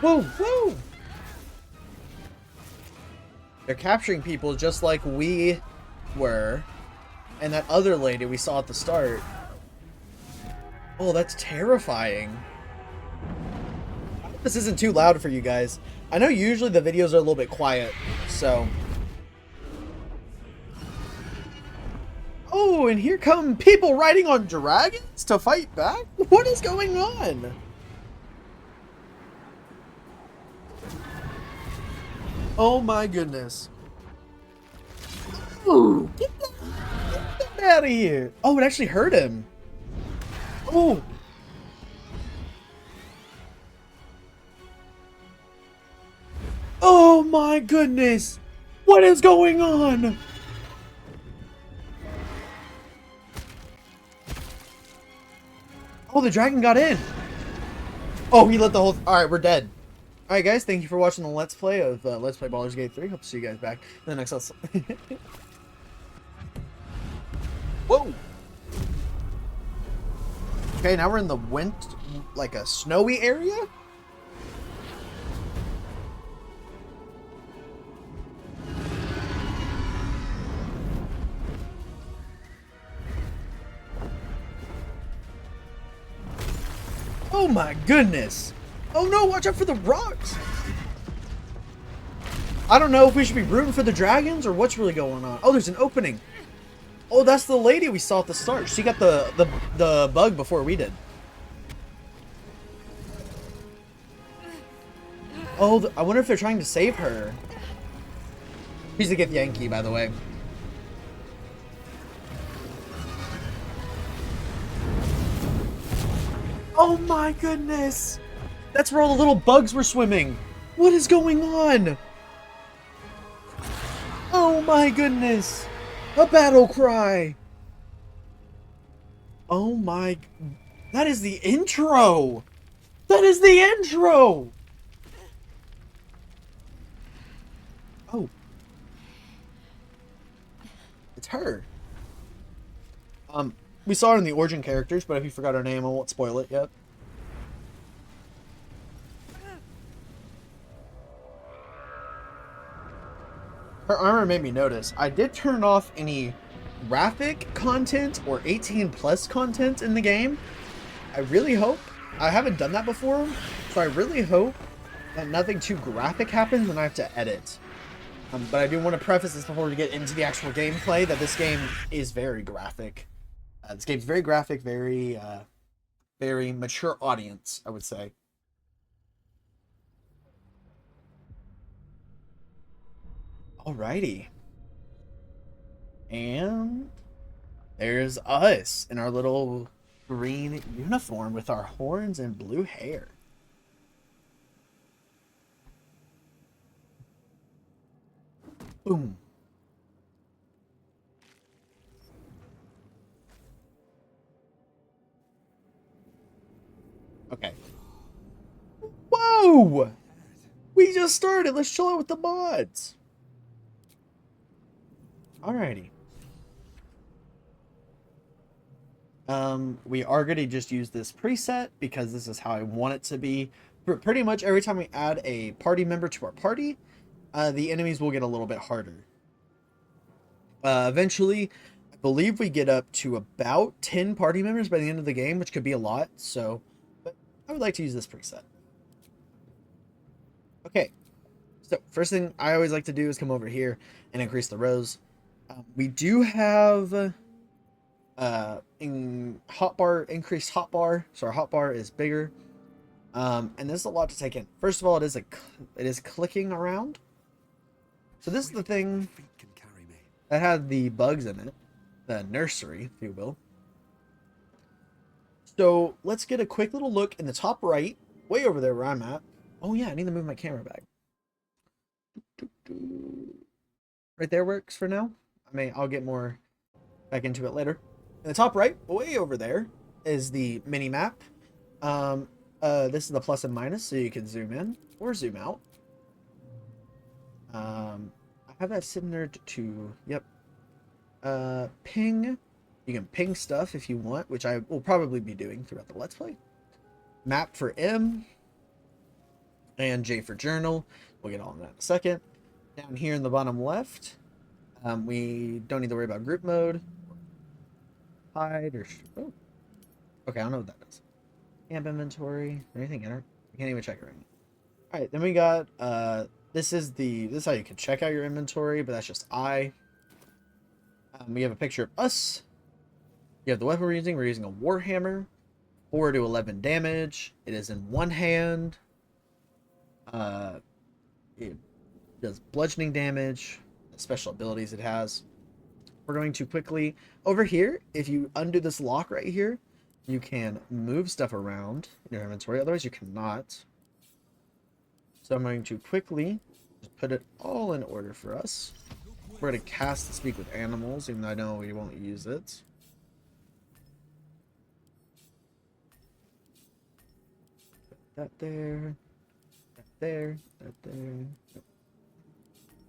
Whoa, whoa! They're capturing people just like we were, and that other lady we saw at the start. Oh, that's terrifying. I hope this isn't too loud for you guys. I know usually the videos are a little bit quiet, so. Oh, and here come people riding on dragons to fight back? What is going on? Oh my goodness. Ooh, get that out of here. Oh, it actually hurt him. Oh. Oh my goodness. What is going on? Oh, the dragon got in. Oh, he let the whole... Alright, we're dead. Alright, guys. Thank you for watching the Let's Play of Let's Play Baldur's Gate 3. Hope to see you guys back in the next episode. Whoa. Okay, now we're in the wont, like a snowy area? Oh my goodness! Oh no, watch out for the rocks! I don't know if we should be rooting for the dragons or what's really going on. Oh, there's an opening! Oh, that's the lady we saw at the start. She got the bug before we did. Oh, I wonder if they're trying to save her. She's a Gith Yankee, by the way. Oh my goodness! That's where all the little bugs were swimming. What is going on? Oh my goodness! A battle cry! Oh my... That is the intro! That is the intro! Oh. It's her. We saw her in the origin characters, but if you forgot her name, I won't spoil it yet. Her armor made me notice. I did turn off any graphic content or 18+ content in the game. I really hope. I haven't done that before, so I really hope that nothing too graphic happens, and I have to edit. But I do want to preface this before we get into the actual gameplay that this game is very graphic. This game's very graphic, very mature audience, I would say. Alrighty. And there's us in our little green uniform with our horns and blue hair. Boom. Okay. Whoa! We just started. Let's chill out with the mods. Alrighty. We are going to just use this preset because this is how I want it to be. Pretty much every time we add a party member to our party, the enemies will get a little bit harder. Eventually, I believe we get up to about 10 party members by the end of the game, which could be a lot. So, but I would like to use this preset. Okay. So, first thing I always like to do is come over here and increase the rows. We do have increased hotbar, so our hotbar is bigger. And there's a lot to take in. First of all, it is clicking around. So this is the thing that had the bugs in it, the nursery, if you will. So let's get a quick little look in the top right, way over there where I'm at. Oh yeah, I need to move my camera back. Right there works for now. I'll get more back into it later. In the top right, way over there, is the mini map. This is the plus and minus, so you can zoom in or zoom out. I have that sitting there to yep. Ping. You can ping stuff if you want, which I will probably be doing throughout the Let's Play. Map for M. And J for journal. We'll get all of that in a second. Down here in the bottom left, we don't need to worry about group mode. Hide or oh. Okay, I don't know what that is. Camp inventory. Anything in it? I can't even check it right now. Alright, then we got this is how you can check out your inventory, but that's just I. We have a picture of us. You have the weapon we're using. We're using a warhammer. 4 to 11 damage. It is in one hand. It does bludgeoning damage. The special abilities it has. We're going to quickly over here. If you undo this lock right here, you can move stuff around in your inventory. Otherwise, you cannot. So I'm going to quickly just put it all in order for us. We're going to cast Speak with Animals, even though I know we won't use it. Put that there. That there. That there. Yep.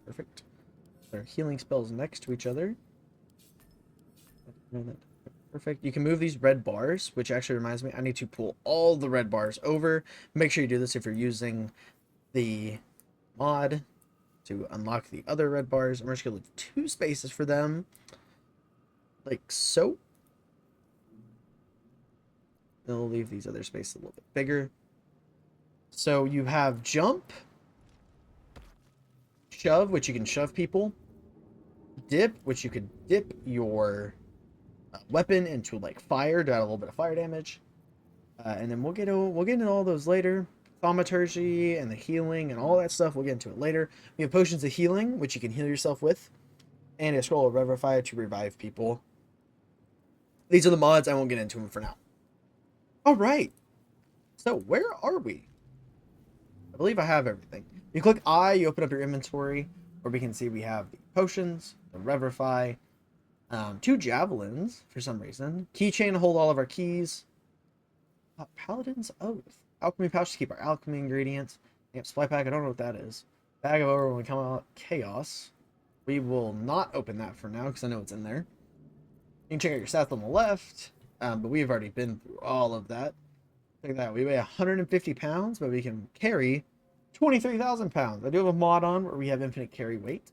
Perfect. Our healing spells next to each other. Perfect. You can move these red bars, which actually reminds me, I need to pull all the red bars over. Make sure you do this if you're using the mod to unlock the other red bars. I'm just going to leave 2 spaces for them, like so. And we'll leave these other spaces a little bit bigger. So you have jump, shove, which you can shove people, dip, which you could dip your weapon into like fire to add a little bit of fire damage, and then we'll get into all those later. Thaumaturgy and the healing and all that stuff, we'll get into it later. We have potions of healing, which you can heal yourself with, and a scroll of revivify to revive people. These are the mods. I won't get into them for now. All right, so where are we? I believe I have everything. You click I, you open up your inventory, where we can see we have the potions, the revivify, 2 javelins for some reason, keychain to hold all of our keys, Paladin's Oath, alchemy pouch to keep our alchemy ingredients, yep, supply pack, I don't know what that is, bag of over when we come out, chaos. We will not open that for now because I know it's in there. You can check out your stats on the left, but we've already been through all of that. Look at that, we weigh 150 pounds, but we can carry 23,000 pounds. I do have a mod on where we have infinite carry weight.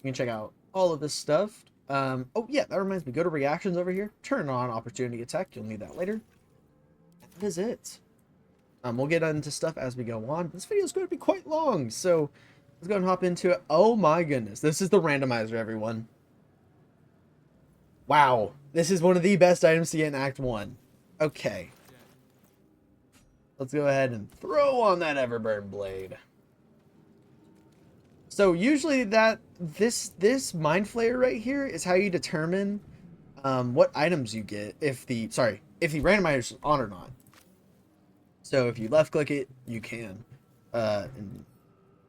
You can check out all of this stuff. Oh yeah, that reminds me, go to reactions over here, turn on opportunity attack, you'll need that later. And that is it. We'll get into stuff as we go on. This video is going to be quite long, so let's go and hop into it. Oh my goodness, this is the randomizer, everyone. Wow, this is one of the best items to get in Act 1. Okay. Let's go ahead and throw on that Everburn blade. So usually this Mind Flayer right here is how you determine what items you get if the randomizer is on or not. So if you left click it, you can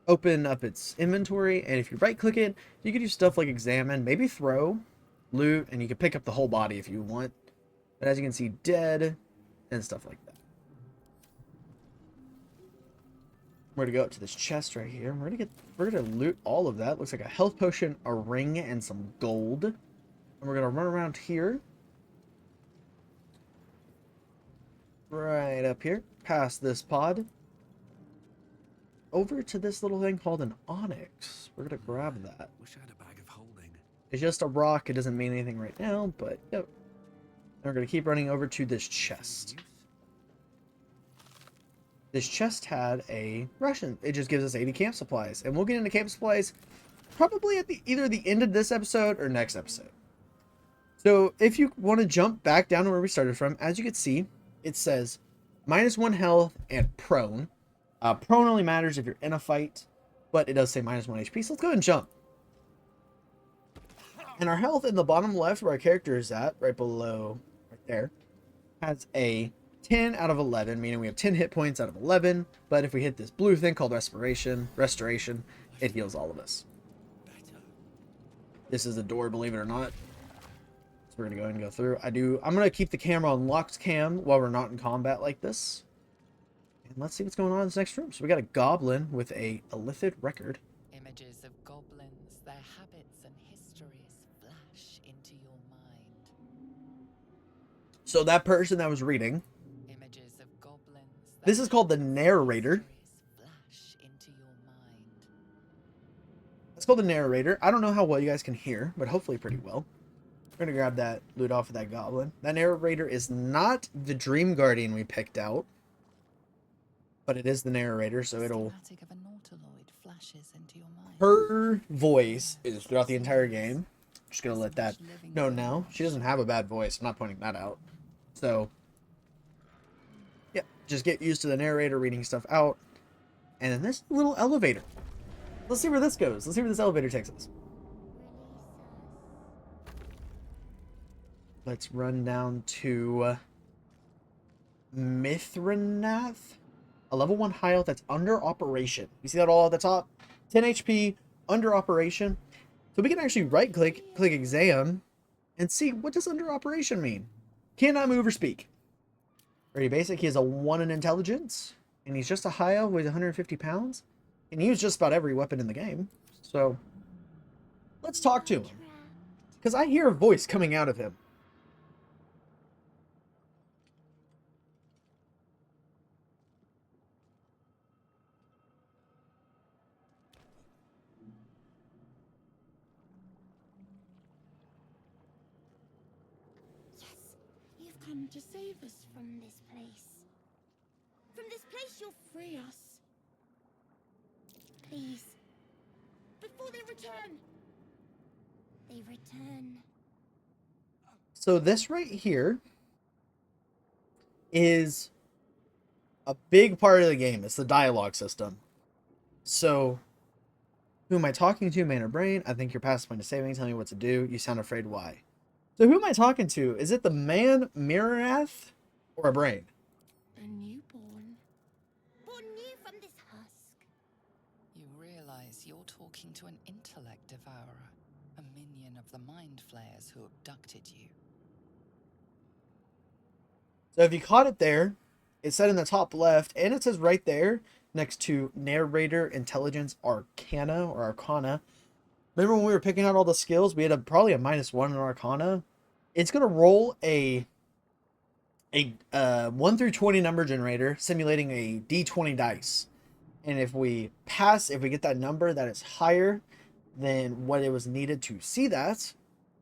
open up its inventory, and if you right click it, you can do stuff like examine, maybe throw, loot, and you can pick up the whole body if you want. But as you can see, dead and stuff like that. We're gonna go up to this chest right here. We're gonna loot all of that. Looks like a health potion, a ring, and some gold. And we're gonna run around here. Right up here, past this pod. Over to this little thing called an onyx. We're gonna grab that. Wish I had a bag of holding. It's just a rock. It doesn't mean anything right now, but yep. And we're gonna keep running over to this chest. This chest had a ration. It just gives us 80 camp supplies, and we'll get into camp supplies probably at either the end of this episode or next episode. So if you want to jump back down to where we started from, as you can see, it says -1 health and prone. Prone only matters if you're in a fight, but it does say -1 HP. So let's go ahead and jump. And our health in the bottom left, where our character is at, right below, right there, has a 10 out of 11, meaning we have 10 hit points out of 11. But if we hit this blue thing called restoration, it heals all of us. This is the door, believe it or not. So we're gonna go ahead and go through. I'm gonna keep the camera on locked cam while we're not in combat like this. And let's see what's going on in this next room. So we got a goblin with a illithid record. Images of goblins, their habits and histories flash into your mind. So that person that was reading, Images of goblins. this is called the narrator. Flash into your mind. It's called the narrator. I don't know how well you guys can hear, but hopefully pretty well. We're gonna grab that loot off of that goblin. That narrator is not the Dream Guardian we picked out, but it is the narrator, so it'll. Schematic of a nautiloid flashes into your mind. Her voice is throughout the entire game. I'm just gonna let that know now. She doesn't have a bad voice. I'm not pointing that out. So, yeah, just get used to the narrator reading stuff out. And then this little elevator. Let's see where this goes. Let's see where this elevator takes us. Let's run down to Mithranath. A level 1 high health that's under operation. You see that all at the top? 10 HP, under operation. So we can actually right click exam, and see what does under operation mean. Cannot move or speak. Very basic. He has a 1 in intelligence, and he's just a high elf, weighs 150 pounds. And he used just about every weapon in the game. So let's talk to him, because I hear a voice coming out of him. Come to save us from this place. From this place, you'll free us. Please. Before they return. They return. So this right here is a big part of the game. It's the dialogue system. So, who am I talking to, man or brain? I think you're past the point of saving. Tell me what to do. You sound afraid. Why? So who am I talking to? Is it the man, Mirath, or a brain? A newborn. Born new from this husk. You realize you're talking to an intellect devourer, a minion of the mind flayers who abducted you. So if you caught it there, it said in the top left, and it says right there next to narrator, intelligence, arcana or arcana. Remember when we were picking out all the skills, we had probably a -1 in arcana. It's gonna roll a 1 through 20 number generator, simulating a D20 dice. And if we get that number that is higher than what it was needed to see that,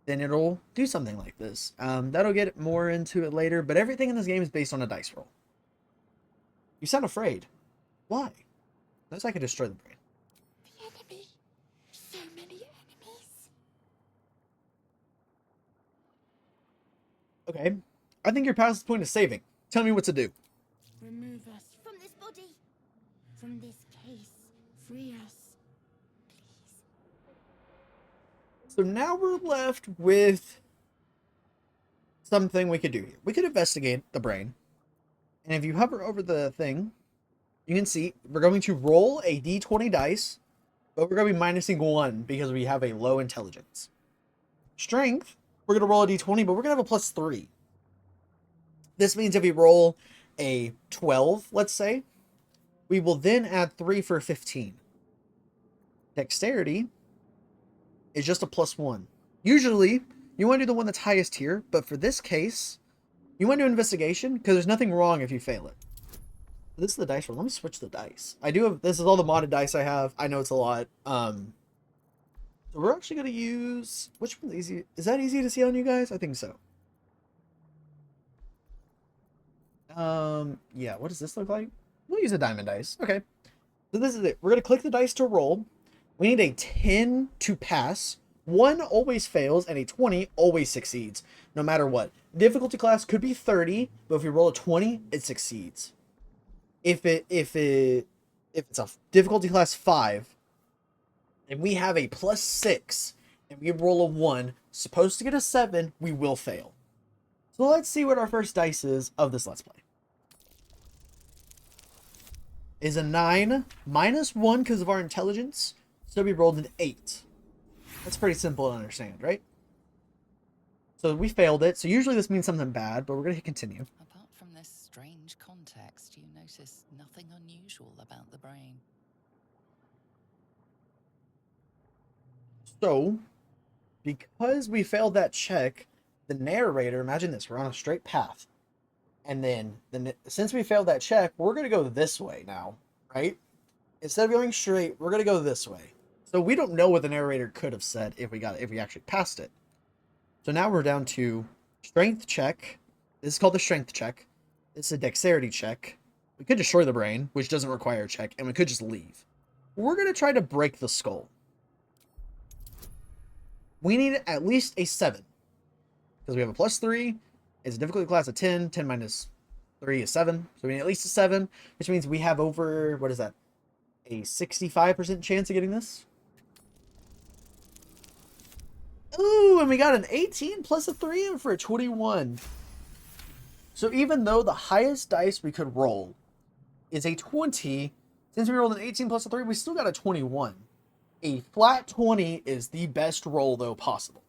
then it'll do something like this. That'll get more into it later, but everything in this game is based on a dice roll. You sound afraid. Why? Unless I could destroy the brain. The enemy. So many enemies. Okay. I think you're past the point of saving. Tell me what to do. Remove us from this body. From this case. Free us. Please. So now we're left with something we could do here. We could investigate the brain. And if you hover over the thing, you can see we're going to roll a d20 dice, but we're going to be minusing 1 because we have a low intelligence. Strength, we're going to roll a d20, but we're going to have a +3. This means if we roll a 12, let's say, we will then add 3 for 15. Dexterity is just a +1. Usually, you want to do the one that's highest here, but for this case, you want to do investigation because there's nothing wrong if you fail it. This is the dice roll. Let me switch the dice. I do have, this is all the modded dice I have. I know it's a lot. So we're actually going to use, which one's easy? Is that easy to see on you guys? I think so. Yeah, what does this look like? We'll use a diamond dice. Okay. So this is it. We're going to click the dice to roll. We need a 10 to pass. 1 always fails, and a 20 always succeeds, no matter what. Difficulty class could be 30, but if we roll a 20, it succeeds. If it's a difficulty class 5, and we have a +6, and we roll a 1, supposed to get a 7, we will fail. So let's see what our first dice is of this Let's Play. Is a 9, -1 because of our intelligence, so we rolled an 8. That's pretty simple to understand, right? So we failed it. So usually this means something bad, but we're going to hit continue. Apart from this strange context, you notice nothing unusual about the brain. So, because we failed that check, the narrator, imagine this, we're on a straight path. And then, since we failed that check, we're going to go this way now, right? Instead of going straight, we're going to go this way. So we don't know what the narrator could have said if we actually passed it. So now we're down to strength check. This is called the strength check. This is a dexterity check. We could destroy the brain, which doesn't require a check, and we could just leave. We're going to try to break the skull. We need at least a 7. Because we have a +3. It's a difficulty class of 10. 10 minus 3 is 7. So we need at least a 7, which means we have over, what is that? A 65% chance of getting this. Ooh, and we got an 18 plus a 3 for a 21. So even though the highest dice we could roll is a 20, since we rolled an 18 plus a 3, we still got a 21. A flat 20 is the best roll, though, possible.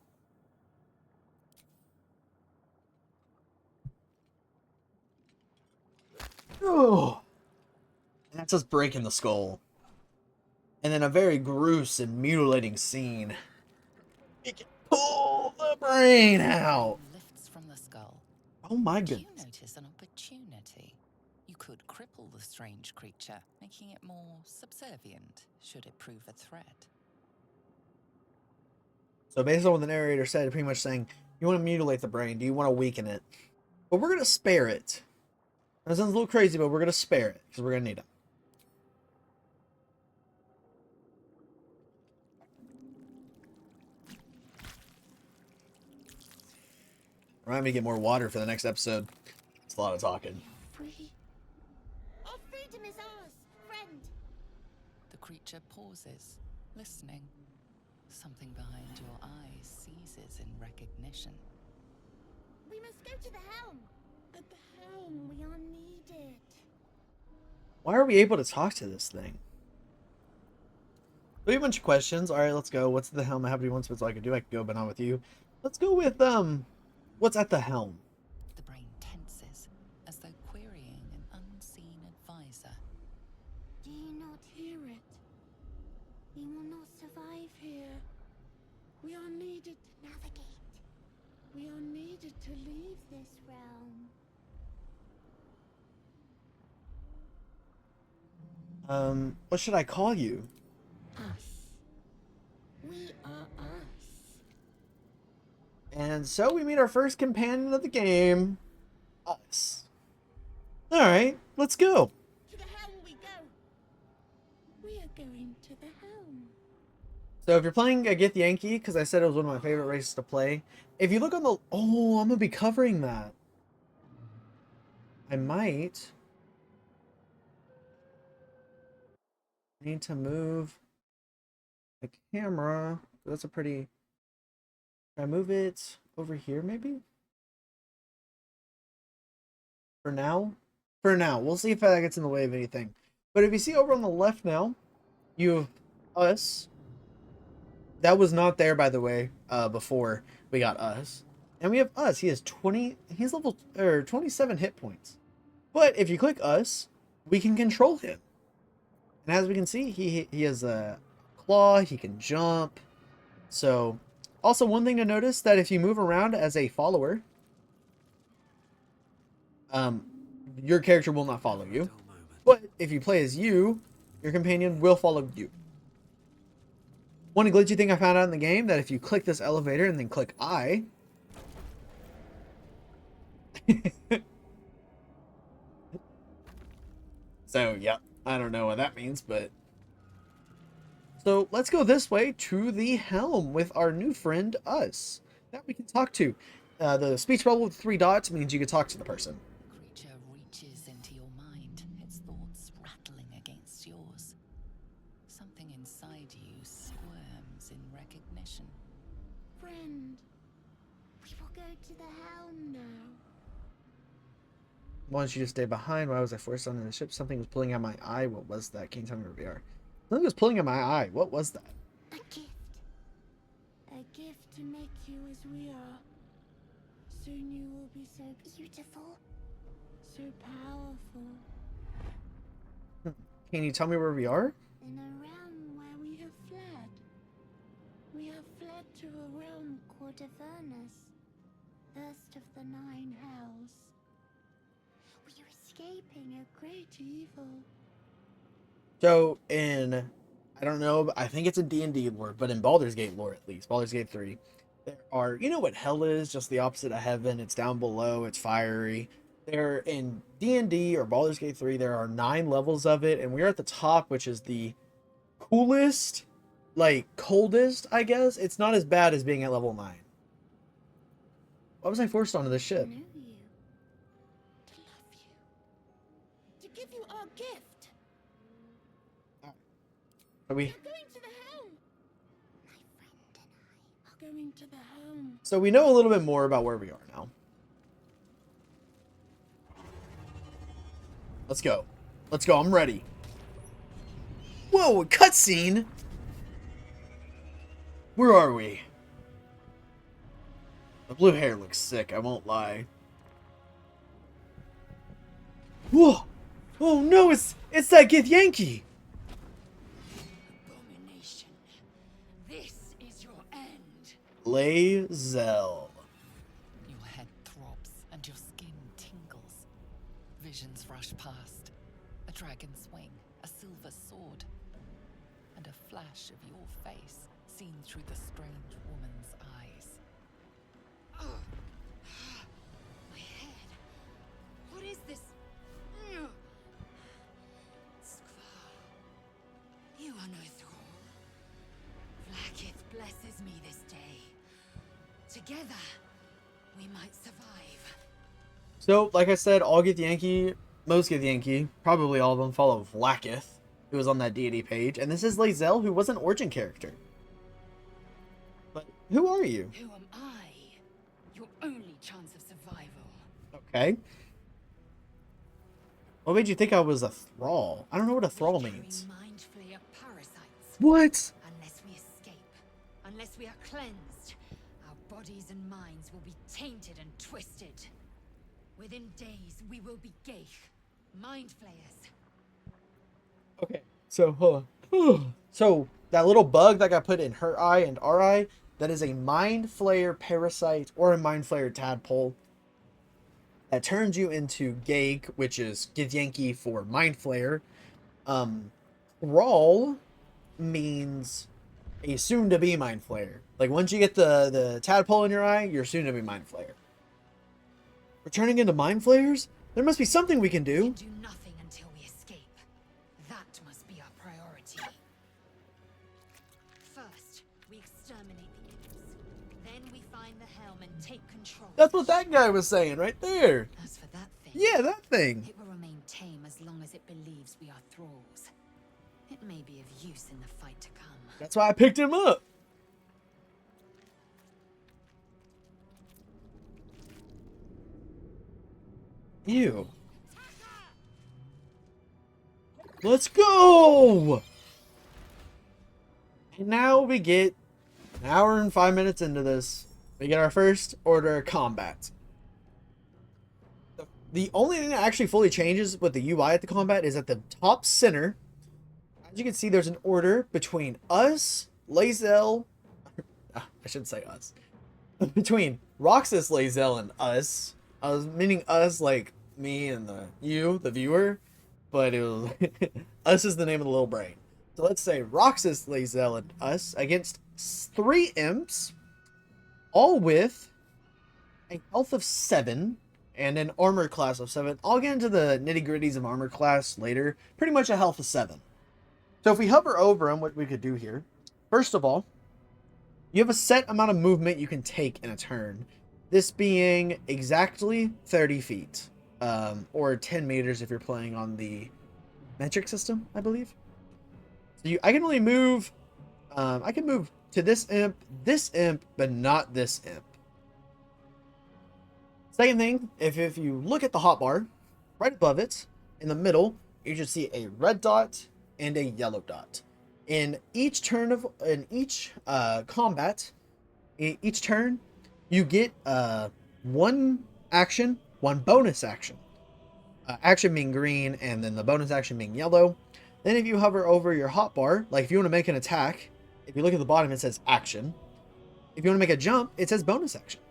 Oh, that's us breaking the skull. And then a very gruesome, mutilating scene. We can pull the brain out. Lifts from the skull. Oh my You goodness. notice an opportunity. You could cripple the strange creature, making it more subservient, should it prove a threat. So based on what the narrator said, pretty much saying, you want to mutilate the brain, do you want to weaken it? But we're going to spare it. That sounds a little crazy, but we're going to spare it, because we're going to need it. Remind me to get more water for the next episode. It's a lot of talking. Free. Our freedom is ours, friend. The creature pauses, listening. Something behind your eyes seizes in recognition. We must go to the helm. At the helm, we are needed. Why are we able to talk to this thing? We have a bunch of questions. All right, let's go. What's at the helm? I have to do one so I can do. I can go, but not with you. Let's go with what's at the helm? The brain tenses, as though querying an unseen advisor. Do you not hear it? We will not survive here. We are needed to navigate. We are needed to leave this realm. What should I call you? Us. We are us. And so we meet our first companion of the game. Us. Alright, let's go. So if you're playing a Gith Yankee, because I said it was one of my favorite races to play, if you look on the... Oh, I'm going to be covering that. I might need to move the camera. That's a pretty... Can I move it over here, maybe? For now? For now. We'll see if that gets in the way of anything. But if you see over on the left now, you have us. That was not there, by the way, before we got us. And we have us. He has 20... He's level... or 27 hit points. But if you click us, we can control him. And as we can see, he has a claw. He can jump. So... Also, one thing to notice that if you move around as a follower, your character will not follow you. But if you play as you, your companion will follow you. One glitchy thing I found out in the game, that if you click this elevator and then click I... So, yeah, I don't know what that means, but... So let's go this way to the helm with our new friend, us, that we can talk to. The speech bubble with 3 dots means you can talk to the person. The creature reaches into your mind, its thoughts rattling against yours. Something inside you squirms in recognition. Friend, we will go to the helm now. Why don't you just stay behind? Why was I forced onto the ship? Something was pulling at my eye. What was that? Can you tell me where we are? Something was pulling at my eye. What was that? A gift. A gift to make you as we are. Soon you will be so beautiful, so powerful. Can you tell me where we are? In a realm where we have fled. We have fled to a realm called Avernus, first of the 9 hells. We are escaping a great evil. So in, I don't know, but I think it's a D&D lore, but in Baldur's Gate lore at least, Baldur's Gate 3, there are, you know what hell is? Just the opposite of heaven. It's down below. It's fiery. There in D&D or Baldur's Gate 3, there are 9 levels of it, and we're at the top, which is the coolest, like coldest, I guess. It's not as bad as being at level 9. Why was I forced onto this To ship? know you, to love you, to give you our gift. Are we? We're going to the helm. My friend and I are going to the helm. So we know a little bit more about where we are now. Let's go. Let's go. I'm ready. Whoa, a cutscene. Where are we? The blue hair looks sick, I won't lie. Whoa! Oh no, it's that Gith Yankee! Abomination. This is your end. Lae'zel. Your head throbs and your skin tingles. Visions rush past. A dragon's wing, a silver sword, and a flash of your face seen through the strange woman's eyes. Ugh. My head. What is this? Ugh. Skvar. You are no thrall. Vlaakith blesses me this day. Together, we might survive. So, like I said, all Gith Yankee, most Gith Yankee, probably all of them follow Vlaakith, who was on that deity page. And this is Lae'zel, who was an origin character. But who are you? Who am I? Your only chance of survival. Okay. What made you think I was a thrall? I don't know what a thrall We carry means. mind flayer parasites. What? Unless we escape, unless we are cleansed, our bodies and minds will be tainted and twisted. Within days, we will be Geich, mind flayers. Okay, so hold on. So that little bug that got put in her eye and our eye, that is a mind flayer parasite or a mind flayer tadpole that turns you into Geich, which is Githyanki for mind flayer. Thrall means a soon-to-be mind flayer. Like once you get the tadpole in your eye, you're soon-to-be mind flayer. We're turning into mind flayers? There must be something we can We do. can do nothing until we escape. That must be our priority. First, the helm and take control. That's what that guy was saying right there. As for that thing, Yeah, that thing. it will remain tame as long as it believes we are thralls. It may be of use in the fight to come. That's why I picked him up. Ew. Let's go! And now we get an hour and 5 minutes into this. We get our first order of combat. The only thing that actually fully changes with the UI at the combat is at the top center. As you can see, there's an order between us, Lae'zel. I should say us. Between Roxas, Lae'zel, and us. I was meaning us like me and the viewer. But it was us is the name of the little brain. So let's say Roxas, Lae'zel, and us against 3 imps, all with a health of 7 and an armor class of 7. I'll get into the nitty gritties of armor class later. Pretty much a health of 7. So if we hover over them, what we could do here, first of all, you have a set amount of movement you can take in a turn. This being exactly 30 feet. Or 10 meters if you're playing on the metric system, I believe. So I can only move, I can move to this imp, but not this imp. Second thing, if you look at the hotbar, right above it, in the middle, you should see a red dot and a yellow dot. In each turn combat, each turn, you get one action, one bonus action. Action being green, and then the bonus action being yellow. Then if you hover over your hotbar, like if you want to make an attack, if you look at the bottom, it says action. If you want to make a jump, it says bonus action.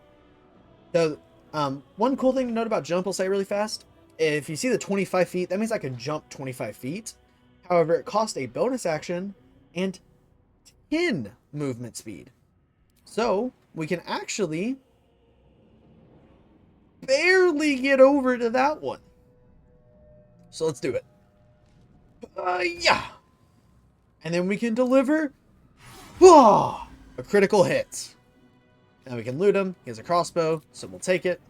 So, one cool thing to note about jump, I'll say really fast. If you see the 25 feet, that means I can jump 25 feet. However, it costs a bonus action and 10 movement speed. So, we can actually barely get over to that one. So let's do it. Yeah. And then we can deliver a critical hit. Now we can loot him. He has a crossbow, so we'll take it.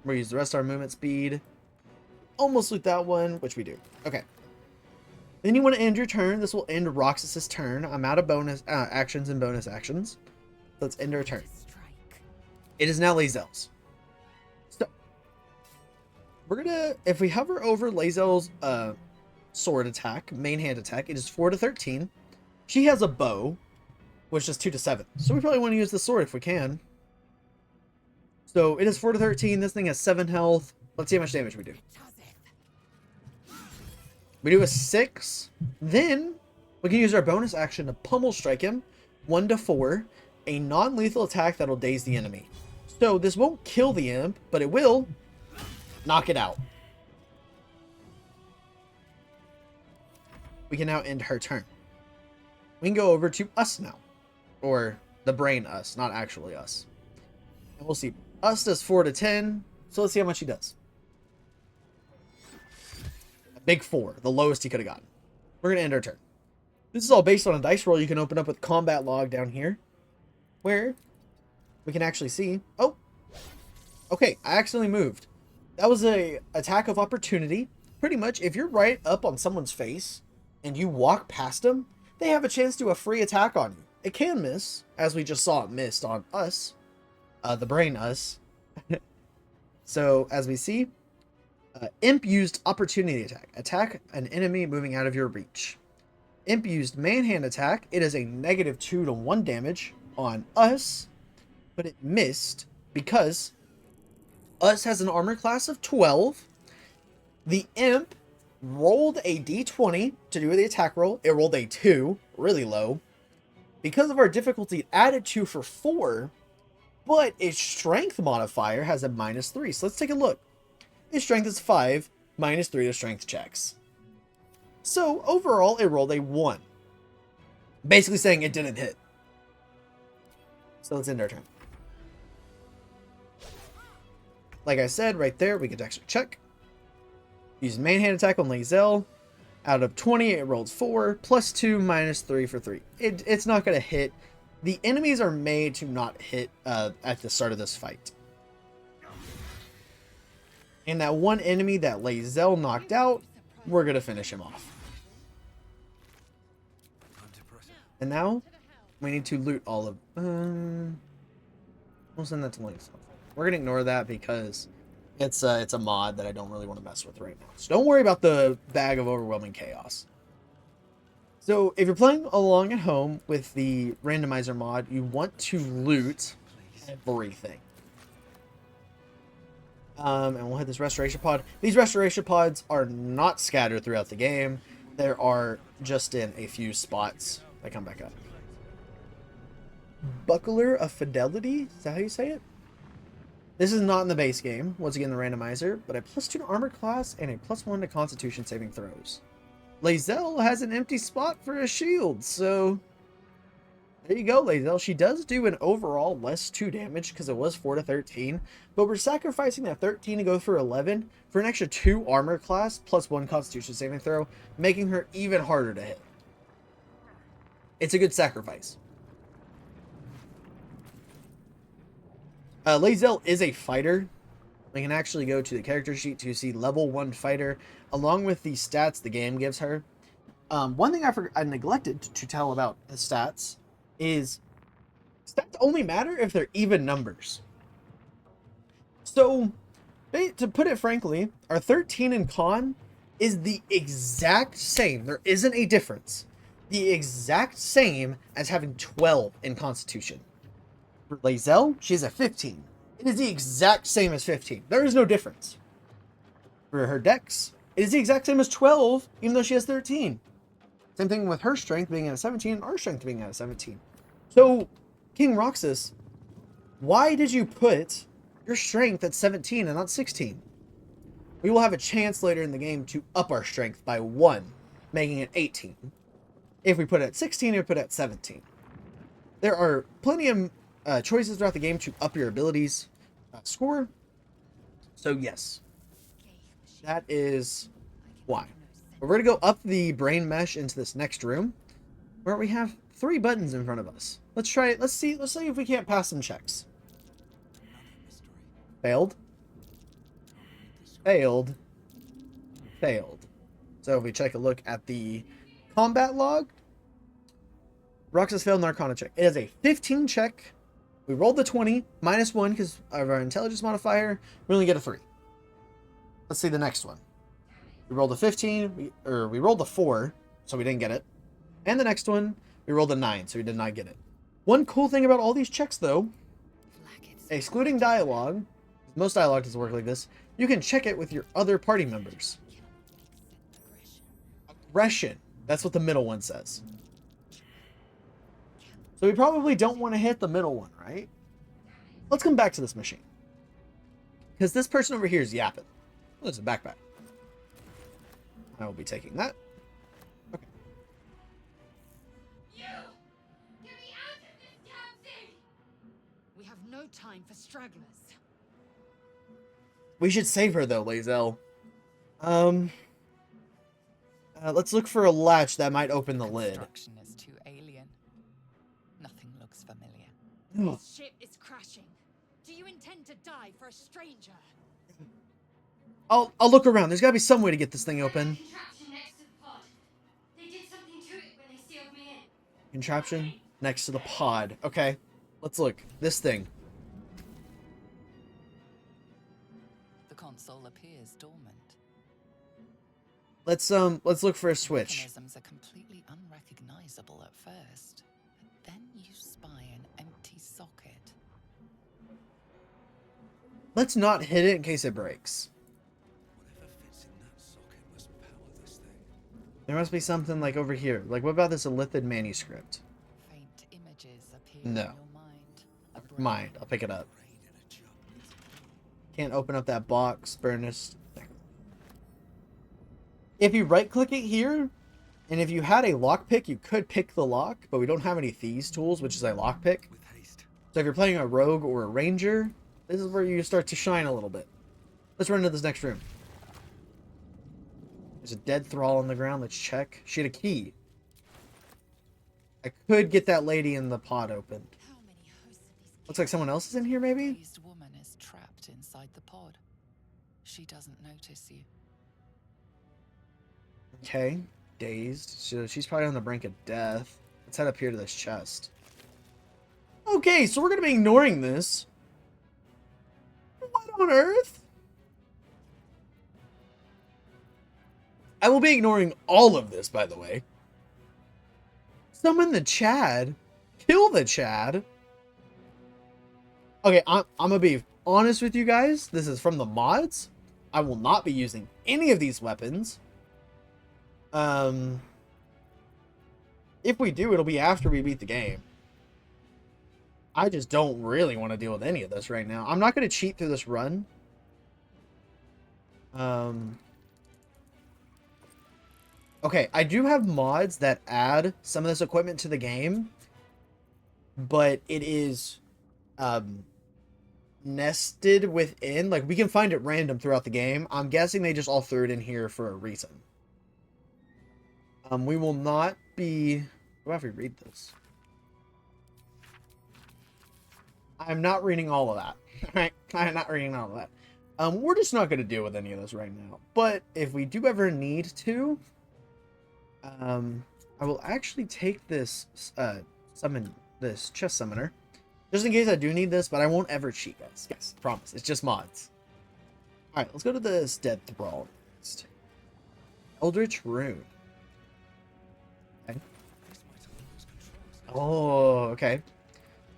We'll use the rest of our movement speed. Almost loot that one, which we do. Okay. Then you want to end your turn. This will end Roxas's turn. I'm out of bonus actions and bonus actions. Let's end our turn. It is now Lae'zel's. We're gonna, if we hover over Lae'zel's sword attack, main hand attack, it is 4 to 13. She has a bow, which is 2 to 7. So we probably want to use the sword if we can. So it is 4 to 13. This thing has 7 health. Let's see how much damage we do. We do a 6. Then we can use our bonus action to pummel strike him. 1 to 4. A non-lethal attack that'll daze the enemy. So this won't kill the imp, but it will knock it out. We can now end her turn. We can go over to us now. Or the brain us, not actually us. And we'll see. Us does 4 to 10. So let's see how much he does. A big 4. The lowest he could have gotten. We're going to end our turn. This is all based on a dice roll you can open up with combat log down here. Where we can actually see. Oh. Okay, I accidentally moved. That was a attack of opportunity. Pretty much, if you're right up on someone's face and you walk past them, they have a chance to do a free attack on you. It can miss, as we just saw it missed on us. The brain us. So, as we see, Imp used opportunity attack. Attack an enemy moving out of your reach. Imp used manhand attack. It is a -2 to 1 damage on us, but it missed because us has an armor class of 12. The imp rolled a d20 to do the attack roll. It rolled a 2, really low. Because of our difficulty, it added 2 for 4, but its strength modifier has a -3. So let's take a look. Its strength is 5, -3 to strength checks. So overall, it rolled a 1. Basically saying it didn't hit. So let's end our turn. Like I said, right there, we could actually check. Use main hand attack on Lae'zel. Out of 20, it rolled 4, +2, -3 for 3. It's not going to hit. the enemies are made to not hit at the start of this fight. And that one enemy that Lae'zel knocked out, we're going to finish him off. And now, we need to loot all of... we'll send that to Lae'zel. We're going to ignore that because it's a mod that I don't really want to mess with right now. So don't worry about the bag of overwhelming chaos. So if you're playing along at home with the randomizer mod, you want to loot everything. And we'll hit this restoration pod. These restoration pods are not scattered throughout the game. They are just in a few spots. They come back up. Buckler of Fidelity? Is that how you say it? This is not in the base game. Once again, the randomizer. But a +2 to armor class and a +1 to constitution saving throws. Lae'zel has an empty spot for a shield. So there you go, Lae'zel. She does do an overall less 2 damage because it was 4 to 13. But we're sacrificing that 13 to go for 11 for an extra 2 armor class +1 constitution saving throw, making her even harder to hit. It's a good sacrifice. Lae'zel is a fighter. We can actually go to the character sheet to see level 1 fighter, along with the stats the game gives her. One thing I neglected to tell about the stats is stats only matter if they're even numbers. So, to put it frankly, our 13 in con is the exact same. There isn't a difference. The exact same as having 12 in constitution. For Lae'zel, she has a 15. It is the exact same as 15. There is no difference. For her dex, it is the exact same as 12, even though she has 13. Same thing with her strength being at a 17 and our strength being at a 17. So, King Roxas, why did you put your strength at 17 and not 16? We will have a chance later in the game to up our strength by 1, making it 18. If we put it at 16, we put it at 17. There are plenty of choices throughout the game to up your abilities score. So yes, that is why. But we're going to go up the brain mesh into this next room where we have 3 buttons in front of us. Let's try it. Let's see if we can't pass some checks. Failed. Failed. Failed. So if we take a look at the combat log, Roxas failed an Arcana check. It is a 15 check. We rolled the 20, -1 because of our intelligence modifier. We only get a 3. Let's see the next one. We rolled a 15, we rolled a 4, so we didn't get it. And the next one, we rolled a 9, so we did not get it. One cool thing about all these checks, though, excluding dialogue, most dialogue doesn't work like this, you can check it with your other party members. Aggression. That's what the middle one says. So we probably don't want to hit the middle one, right? Let's come back to this machine. Because this person over here is yapping. Oh, there's a backpack. I will be taking that. Okay. You! Get me out of this damn thing! We have no time for stragglers. We should save her, though, Lae'zel. Let's look for a latch that might open the lid. Construction is too alien. Nothing looks familiar. This ship is crashing. Do you intend to die for a stranger? I'll look around. There's got to be some way to get this thing open. Contraption next to the pod. They did something to it when they sealed me in. Contraption next to the pod. Okay, let's look. This thing. The console appears dormant. Let's look for a switch. Mechanisms are completely unrecognizable at first, but then you spy an empty socket. Let's not hit it in case it breaks. Whatever fits in that socket must power this thing. There must be something like over here. Like, what about this Illithid manuscript? Faint images appear No. in your mind. Never mind. I'll pick it up. Brain in a jar. Can't open up that box. Furnace. If you right-click it here, and if you had a lockpick, you could pick the lock, but we don't have any thieves tools, which is a lockpick. With haste. So if you're playing a rogue or a ranger, this is where you start to shine a little bit. Let's run into this next room. There's a dead thrall on the ground. Let's check. She had a key. I could get that lady in the pod opened. How many hosts of these Looks like someone else is in here, maybe? Dazed woman is trapped inside the pod. She doesn't notice you. Okay. Dazed. So she's probably on the brink of death. Let's head up here to this chest. Okay, so we're going to be ignoring this. What on earth? I will be ignoring all of this, by the way. Summon the Chad. Kill the Chad. Okay, I'm going to be honest with you guys. This is from the mods. I will not be using any of these weapons. If we do, it'll be after we beat the game. I just don't really want to deal with any of this right now. I'm not going to cheat through this run. Okay, I do have mods that add some of this equipment to the game, but it is nested within. Like, we can find it random throughout the game. I'm guessing they just all threw it in here for a reason. We will not be... What if we read this? I'm not reading all of that. Alright? I'm not reading all of that. We're just not going to deal with any of this right now. But if we do ever need to... I will actually take this this chest summoner, just in case I do need this, but I won't ever cheat, guys. Yes, promise. It's just mods. All right, let's go to this dead thrall next. Eldritch Rune. Okay. Oh, okay.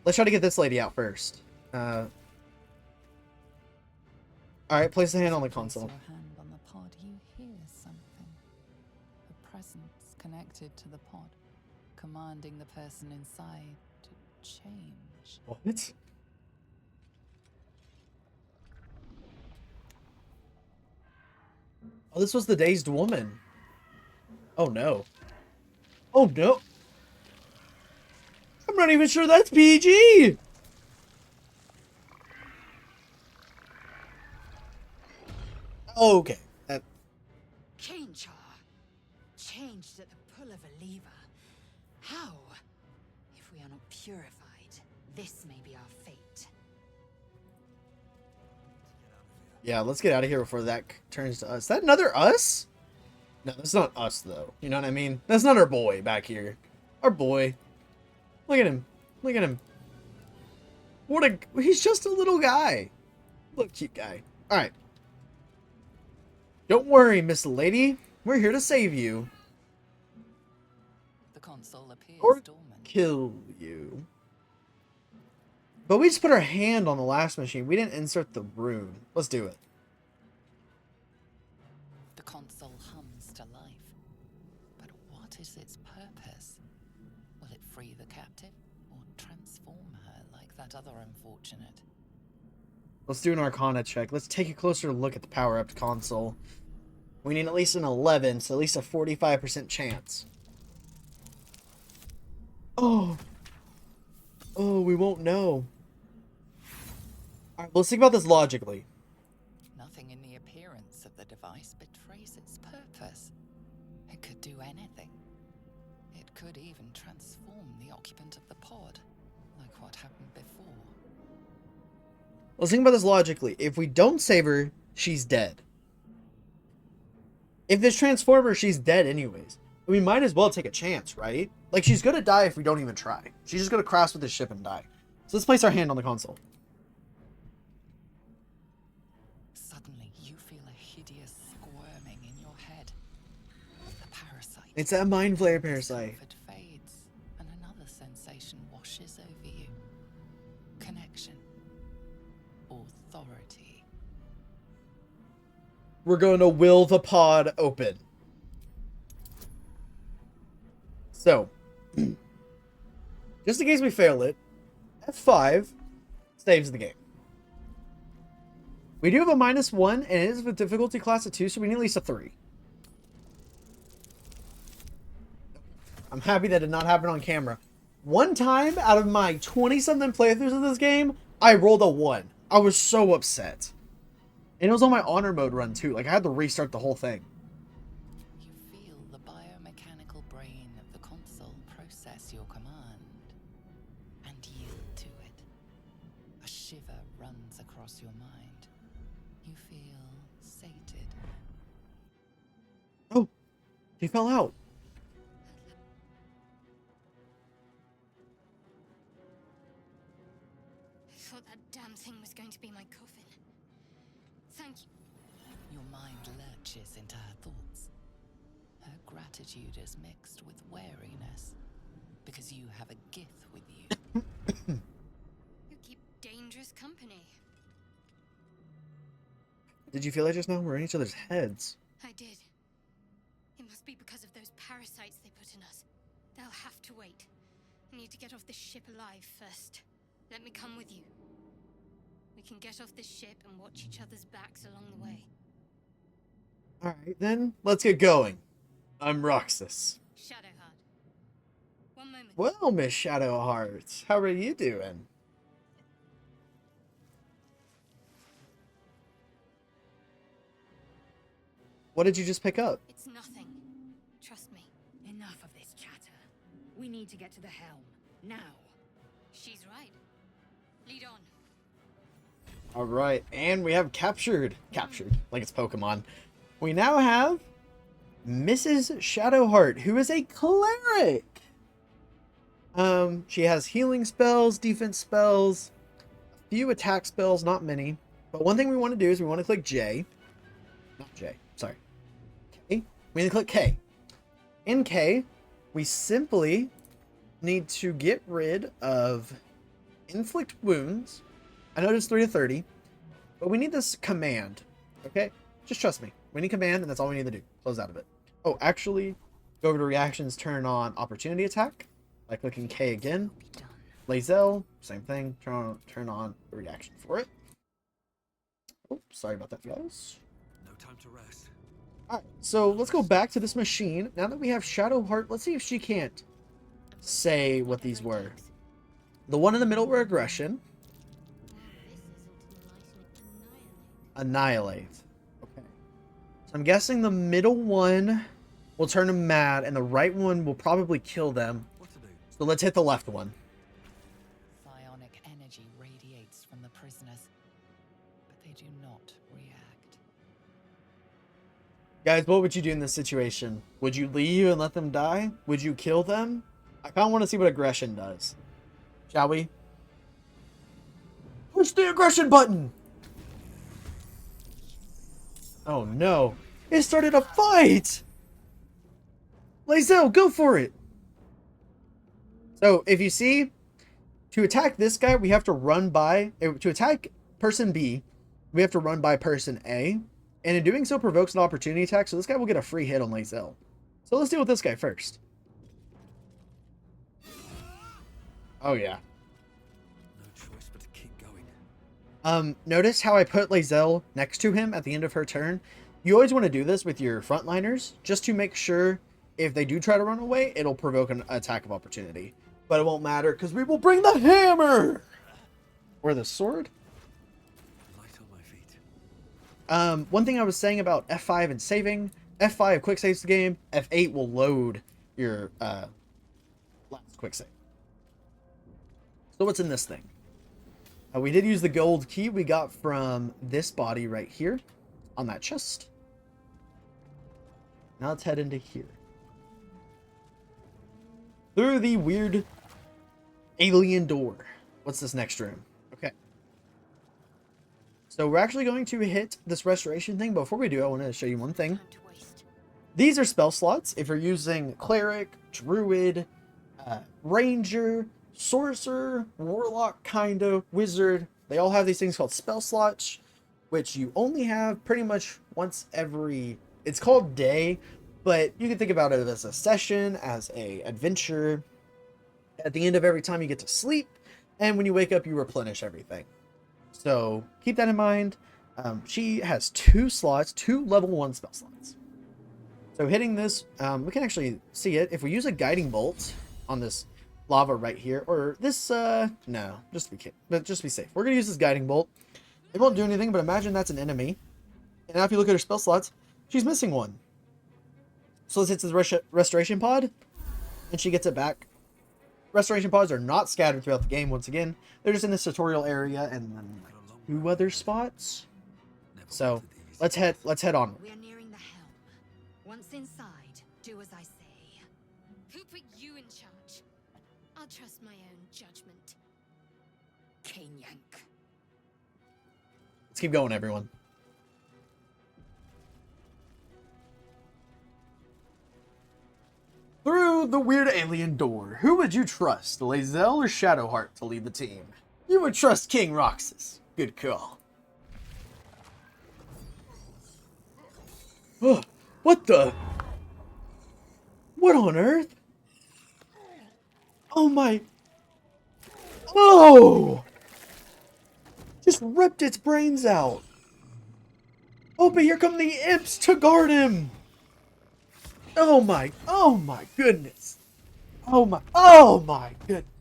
Let's try to get this lady out first. All right, place the hand on the console. Place your hand on the pod, you hear something. A presence connected to the pod, commanding the person inside to change. What? Oh, this was the dazed woman. Oh no. Oh no. I'm not even sure that's PG. Okay. Change her. Changed at the pull of a lever. How? If we are not purified, this may be our fate. Yeah, let's get out of here before that turns to us. Is that another us? No, that's not us, though. You know what I mean? That's not our boy back here. Our boy. Look at him. Look at him. What a... He's just a little guy. Look, cute guy. Alright. Don't worry, Miss Lady. We're here to save you. The console appears Or dormant. kill you. But we just put our hand on the last machine. We didn't insert the rune. Let's do it. The console hums to life. But what is its purpose? Will it free the captive or transform her like that other unfortunate? Let's do an Arcana check. Let's take a closer look at the power-up console. We need at least an 11, so at least a 45% chance. Oh. Oh, we won't know. Alright, let's think about this logically. Nothing in the appearance of the device betrays its purpose. It could do anything. It could even transform the occupant of the pod, like what happened before. Let's think about this logically. If we don't save her, she's dead. If this transformer, she's dead anyways. We might as well take a chance, right? Like, she's gonna die if we don't even try. She's just gonna crash with the ship and die. So let's place our hand on the console. Suddenly, you feel a hideous squirming in your head. The parasite. It's that mind flare parasite. Discomfort fades, and another sensation washes over you. Connection. Authority. We're going to will the pod open. So, just in case we fail it, F5 saves the game. We do have a -1, and it is with difficulty class of 2, so we need at least a 3. I'm happy that did not happen on camera. One time out of my 20-something playthroughs of this game, I rolled a 1. I was so upset. And it was on my honor mode run too. Like, I had to restart the whole thing. You feel the biomechanical brain of the console process your command. cross your mind. You feel sated. Oh, he fell out. I thought that damn thing was going to be my coffin. Thank you. Your mind lurches into her thoughts. Her gratitude is mixed with wariness, because you have a gift with you. You keep dangerous company. Did you feel it just now? We're in each other's heads. I did. It must be because of those parasites they put in us. They'll have to wait. I need to get off this ship alive first. Let me come with you. We can get off this ship and watch each other's backs along the way. Alright, then, let's get going. I'm Roxas. Shadowheart. One moment. Well, Miss Shadowheart, how are you doing? What did you just pick up? It's nothing. Trust me. Enough of this chatter. We need to get to the helm. Now. She's right. Lead on. Alright, and we have captured, like it's Pokemon. We now have Mrs. Shadowheart, who is a cleric. She has healing spells, defense spells, a few attack spells, not many. But one thing we want to do is we want to click J. Not J, sorry. K. We need to click K. In K, we simply need to get rid of inflict wounds. I know it's 3 to 30, but we need this command, okay? Just trust me. We need command, and that's all we need to do. Close out of it. Oh, actually, go over to reactions, turn on opportunity attack by clicking K again. Lazel, same thing. Turn on the reaction for it. Oh, sorry about that, guys. No time to rest. Alright, so let's go back to this machine. Now that we have Shadowheart, let's see if she can't say what these were. The one in the middle were aggression. Annihilate. Okay. So I'm guessing the middle one will turn them mad, and the right one will probably kill them. What to do? So let's hit the left one. Psionic energy radiates from the prisoners, but they do not react. Guys, what would you do in this situation? Would you leave and let them die? Would you kill them? I kind of want to see what aggression does. Shall we? Push the aggression button! Oh no. It started a fight! Lazel, go for it! So, if you see, to attack this guy, we have to run by... To attack person B, we have to run by person A. And in doing so, provokes an opportunity attack, so this guy will get a free hit on Lazel. So let's deal with this guy first. Oh yeah. No choice but to keep going. Notice how I put Lazel next to him at the end of her turn? You always want to do this with your frontliners, just to make sure if they do try to run away, it'll provoke an attack of opportunity. But it won't matter, because we will bring the hammer! Or the sword? Light on my feet. One thing I was saying about F5 and saving, F5 quick saves the game, F8 will load your last quick save. So what's in this thing? We did use the gold key we got from this body right here on that chest. Now let's head into here. Through the weird alien door. What's this next room? Okay. So we're actually going to hit this restoration thing. Before we do, I want to show you one thing. Time to waste. These are spell slots. If you're using Cleric, Druid, Ranger, Sorcerer, Warlock, kind of, Wizard, they all have these things called spell slots, which you only have pretty much once every... It's called day, but you can think about it as a session, as a adventure. At the end of every time you get to sleep, and when you wake up, you replenish everything. So keep that in mind. She has 2 slots, 2 level 1 spell slots. So hitting this, we can actually see it. If we use a guiding bolt on this lava right here, or this, no, just to be safe. We're going to use this guiding bolt. It won't do anything, but imagine that's an enemy. And now if you look at her spell slots, she's missing one. So let's hit the restoration pod, and she gets it back. Restoration pods are not scattered throughout the game once again. They're just in this tutorial area, and then 2 other spots. Never So been to these. let's head on. We're nearing the helm. Once inside, do as I say. Who put you in charge? I'll trust my own judgment. Cane yank. Let's keep going, everyone. Through the weird alien door, who would you trust, Lae'zel or Shadowheart, to lead the team? You would trust King Roxas. Good call. Oh, what the? What on earth? Oh my. Oh! Just ripped its brains out. Oh, but here come the imps to guard him. Oh my goodness. Oh my goodness.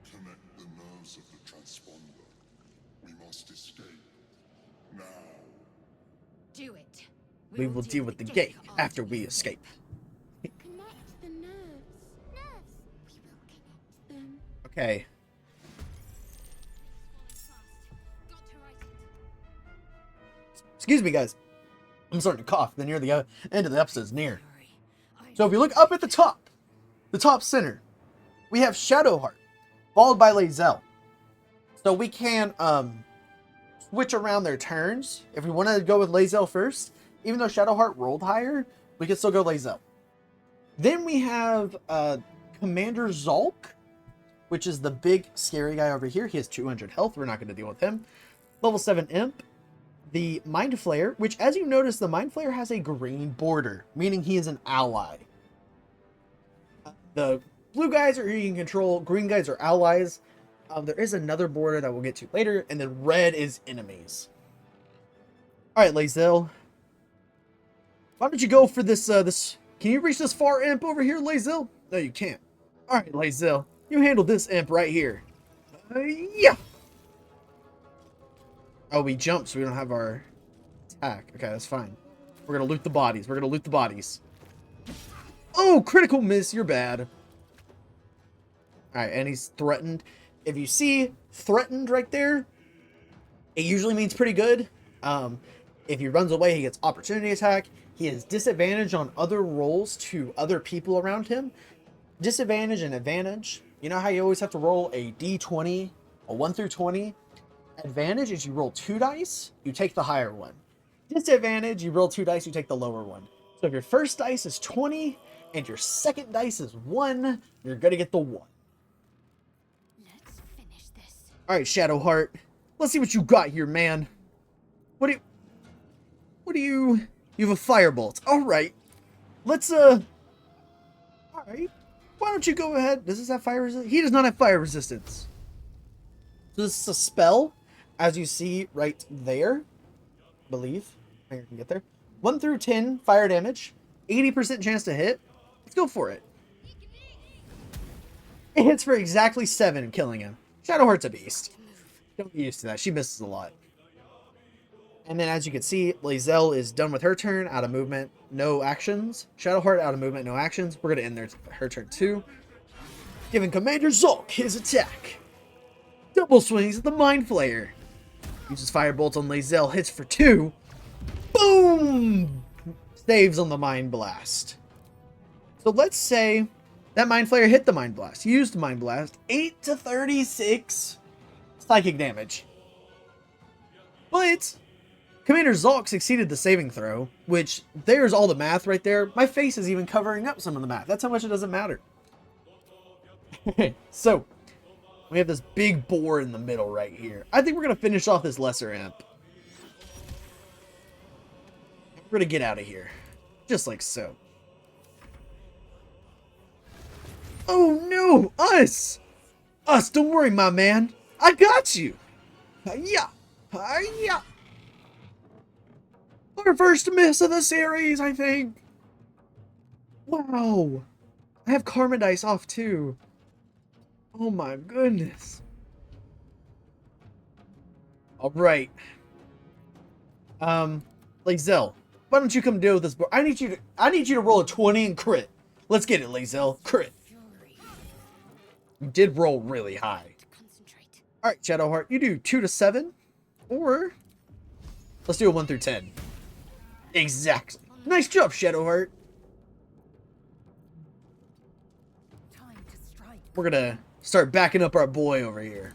Connect the nerves of the transponder. We must escape. Now. Do it. We will deal with the gate after we escape. Connect the nerves. Nerves. We will connect them. Okay. Got to write it. Excuse me, guys. I'm starting to cough. The near the end of the episode is near. So if you look up at the top center, we have Shadowheart, followed by Lae'zel. So we can switch around their turns. If we want to go with Lae'zel first, even though Shadowheart rolled higher, we can still go Lae'zel. Then we have Commander Zulk, which is the big scary guy over here. He has 200 health. We're not going to deal with him. Level 7 Imp. The Mind Flayer, which, as you notice, the Mind Flayer has a green border, meaning he is an ally. The blue guys are who you can control, green guys are allies. There is another border that we'll get to later, and then red is enemies. Alright, Lae'zel. Why don't you go for this, Can you reach this far imp over here, Lae'zel? No, you can't. Alright, Lae'zel. You handle this imp right here. Yeah! Oh, we jumped, so we don't have our attack. Okay, that's fine. We're gonna loot the bodies. We're gonna loot the bodies. Oh, critical miss. You're bad. Alright, and he's threatened. If you see threatened right there, it usually means pretty good. If he runs away, he gets opportunity attack. He has disadvantage on other rolls to other people around him. Disadvantage and advantage. You know how you always have to roll a d20, a 1 through 20? Advantage is you roll 2 dice, you take the higher one. Disadvantage, you roll 2 dice, you take the lower one. So if your first dice is 20 and your second dice is 1, you're gonna get the 1. Let's finish this. Alright, Shadowheart. Let's see what you got here, man. What do you... You have a firebolt. Alright. Let's, Alright. Why don't you go ahead? Does this have fire resistance? He does not have fire resistance. So this is a spell, as you see right there. I believe. I think I can get there. 1 through 10 fire damage. 80% chance to hit. Let's go for it. It hits for exactly 7, killing him. Shadowheart's a beast. Don't get used to that. She misses a lot. And then as you can see, Lae'zel is done with her turn, out of movement, no actions. Shadowheart out of movement, no actions. We're going to end her turn too. Giving Commander Zulk his attack. Double swings at the Mind Flayer. Uses Firebolt on Lae'zel, hits for 2. Boom! Saves on the Mind Blast. So let's say that Mind Flayer hit the Mind Blast. Used the Mind Blast. 8 to 36 psychic damage. But Commander Zulk succeeded the saving throw, which there's all the math right there. My face is even covering up some of the math. That's how much it doesn't matter. So, we have this big boar in the middle right here. I think we're going to finish off this lesser imp. We're going to get out of here. Just like so. Oh no! Us! Us, don't worry, my man. I got you! Hiya! Hiya! Our first miss of the series, I think. Wow. I have Karma Dice off too. Oh my goodness. Alright. Lae'zel, why don't you come deal with this board? I need you to roll a 20 and crit. Let's get it, Lae'zel. Crit. You did roll really high. Concentrate. Alright, Shadowheart, you do 2 to 7. Or let's do a 1 through 10. Exactly. Nice job, Shadowheart. Time to strike. We're gonna start backing up our boy over here.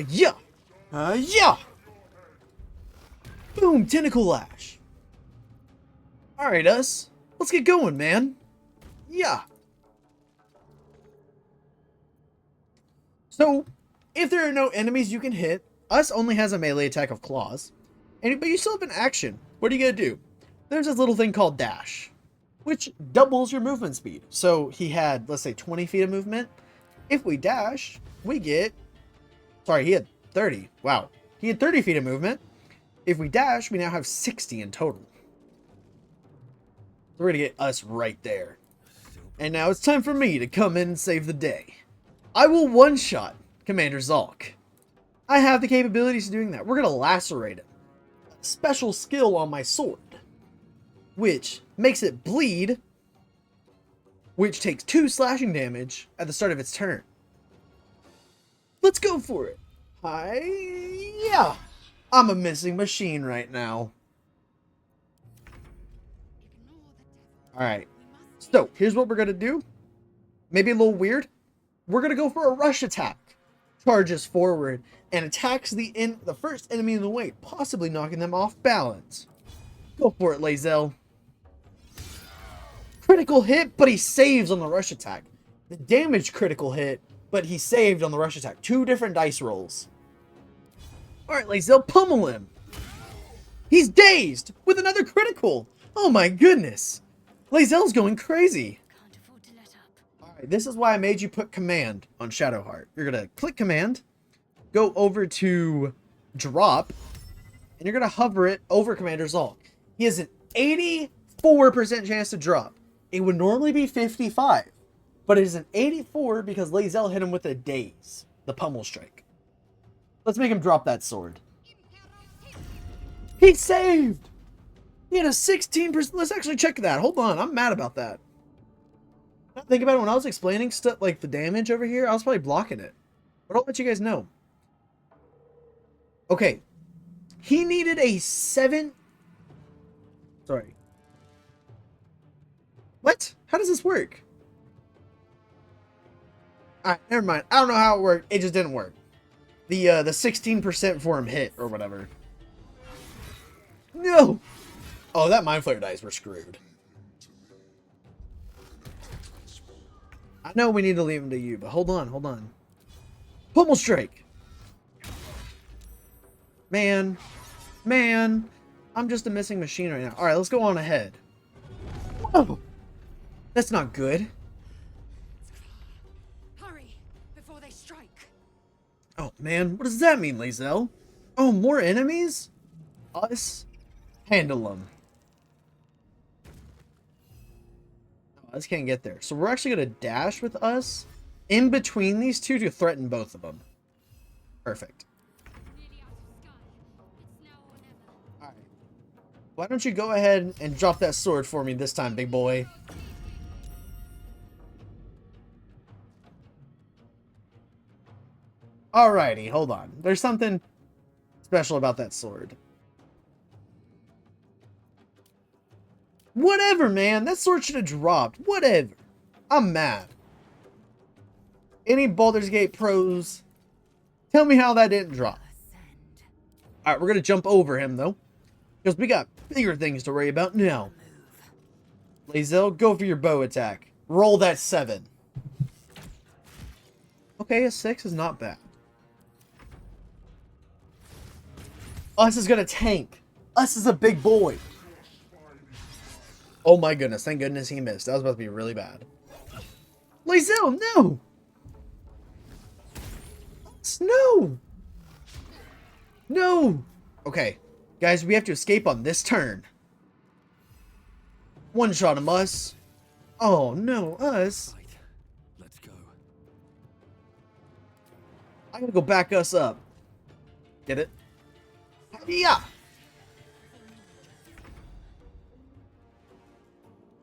Yeah. Yeah. Boom, tentacle lash. Alright, us. Let's get going, man. Yeah. So, if there are no enemies you can hit, us only has a melee attack of claws. But you still have an action. What are you gonna do? There's this little thing called dash, which doubles your movement speed. So he had, let's say, 20 feet of movement. If we dash, we get... Sorry, he had 30. Wow. He had 30 feet of movement. If we dash, we now have 60 in total. So we're gonna get us right there. And now it's time for me to come in and save the day. I will one-shot Commander Zalk. I have the capabilities of doing that. We're gonna lacerate him. Special skill on my sword, which makes it bleed, which takes 2 slashing damage at the start of its turn. Let's go for it. Yeah. I'm a missing machine right now. Alright. So, here's what we're going to do. Maybe a little weird. We're going to go for a rush attack. Charges forward and attacks the first enemy in the way, possibly knocking them off balance. Go for it, Lae'zel. Critical hit, but he saves on the rush attack. The damage critical hit, but he saved on the rush attack. 2 different dice rolls. Alright, Lae'zel, pummel him. He's dazed with another critical. Oh my goodness. Lae'zel's going crazy. Can't afford to let up. Alright, this is why I made you put command on Shadowheart. You're going to click command, go over to drop, and you're going to hover it over Commander Zalk. He has an 84% chance to drop. It would normally be 55, but it is an 84 because Lae'zel hit him with a daze, the pummel strike. Let's make him drop that sword. He saved! He had a 16%. Let's actually check that. Hold on, I'm mad about that. Think about it, when I was explaining stuff like the damage over here, I was probably blocking it. But I'll let you guys know. Okay. He needed a 7... Sorry. What? How does this work? Alright, never mind. I don't know how it worked. It just didn't work. The 16% for him hit, or whatever. No! Oh, that Mind Flayer dice were screwed. I know we need to leave him to you, but hold on, hold on. Pummel Strike! Man. Man. I'm just a missing machine right now. Alright, let's go on ahead. Whoa! That's not good. Hurry before they strike. Oh, man. What does that mean, Lae'zel? Oh, more enemies? Us? Handle them. Oh, us can't get there. So we're actually going to dash with us in between these two to threaten both of them. Perfect. Alright. Why don't you go ahead and drop that sword for me this time, big boy? Alrighty, hold on. There's something special about that sword. Whatever, man. That sword should have dropped. Whatever. I'm mad. Any Baldur's Gate pros, tell me how that didn't drop. Alright, we're going to jump over him, though. Because we got bigger things to worry about now. Lae'zel, go for your bow attack. Roll that 7. Okay, a 6 is not bad. Us is gonna tank. Us is a big boy. Oh my goodness, thank goodness he missed. That was about to be really bad. Lae'zel, no! No! No! Okay, guys, we have to escape on this turn. One shot him, us. Oh no, us. Right. Let's go. I gotta go back us up. Get it? Yeah.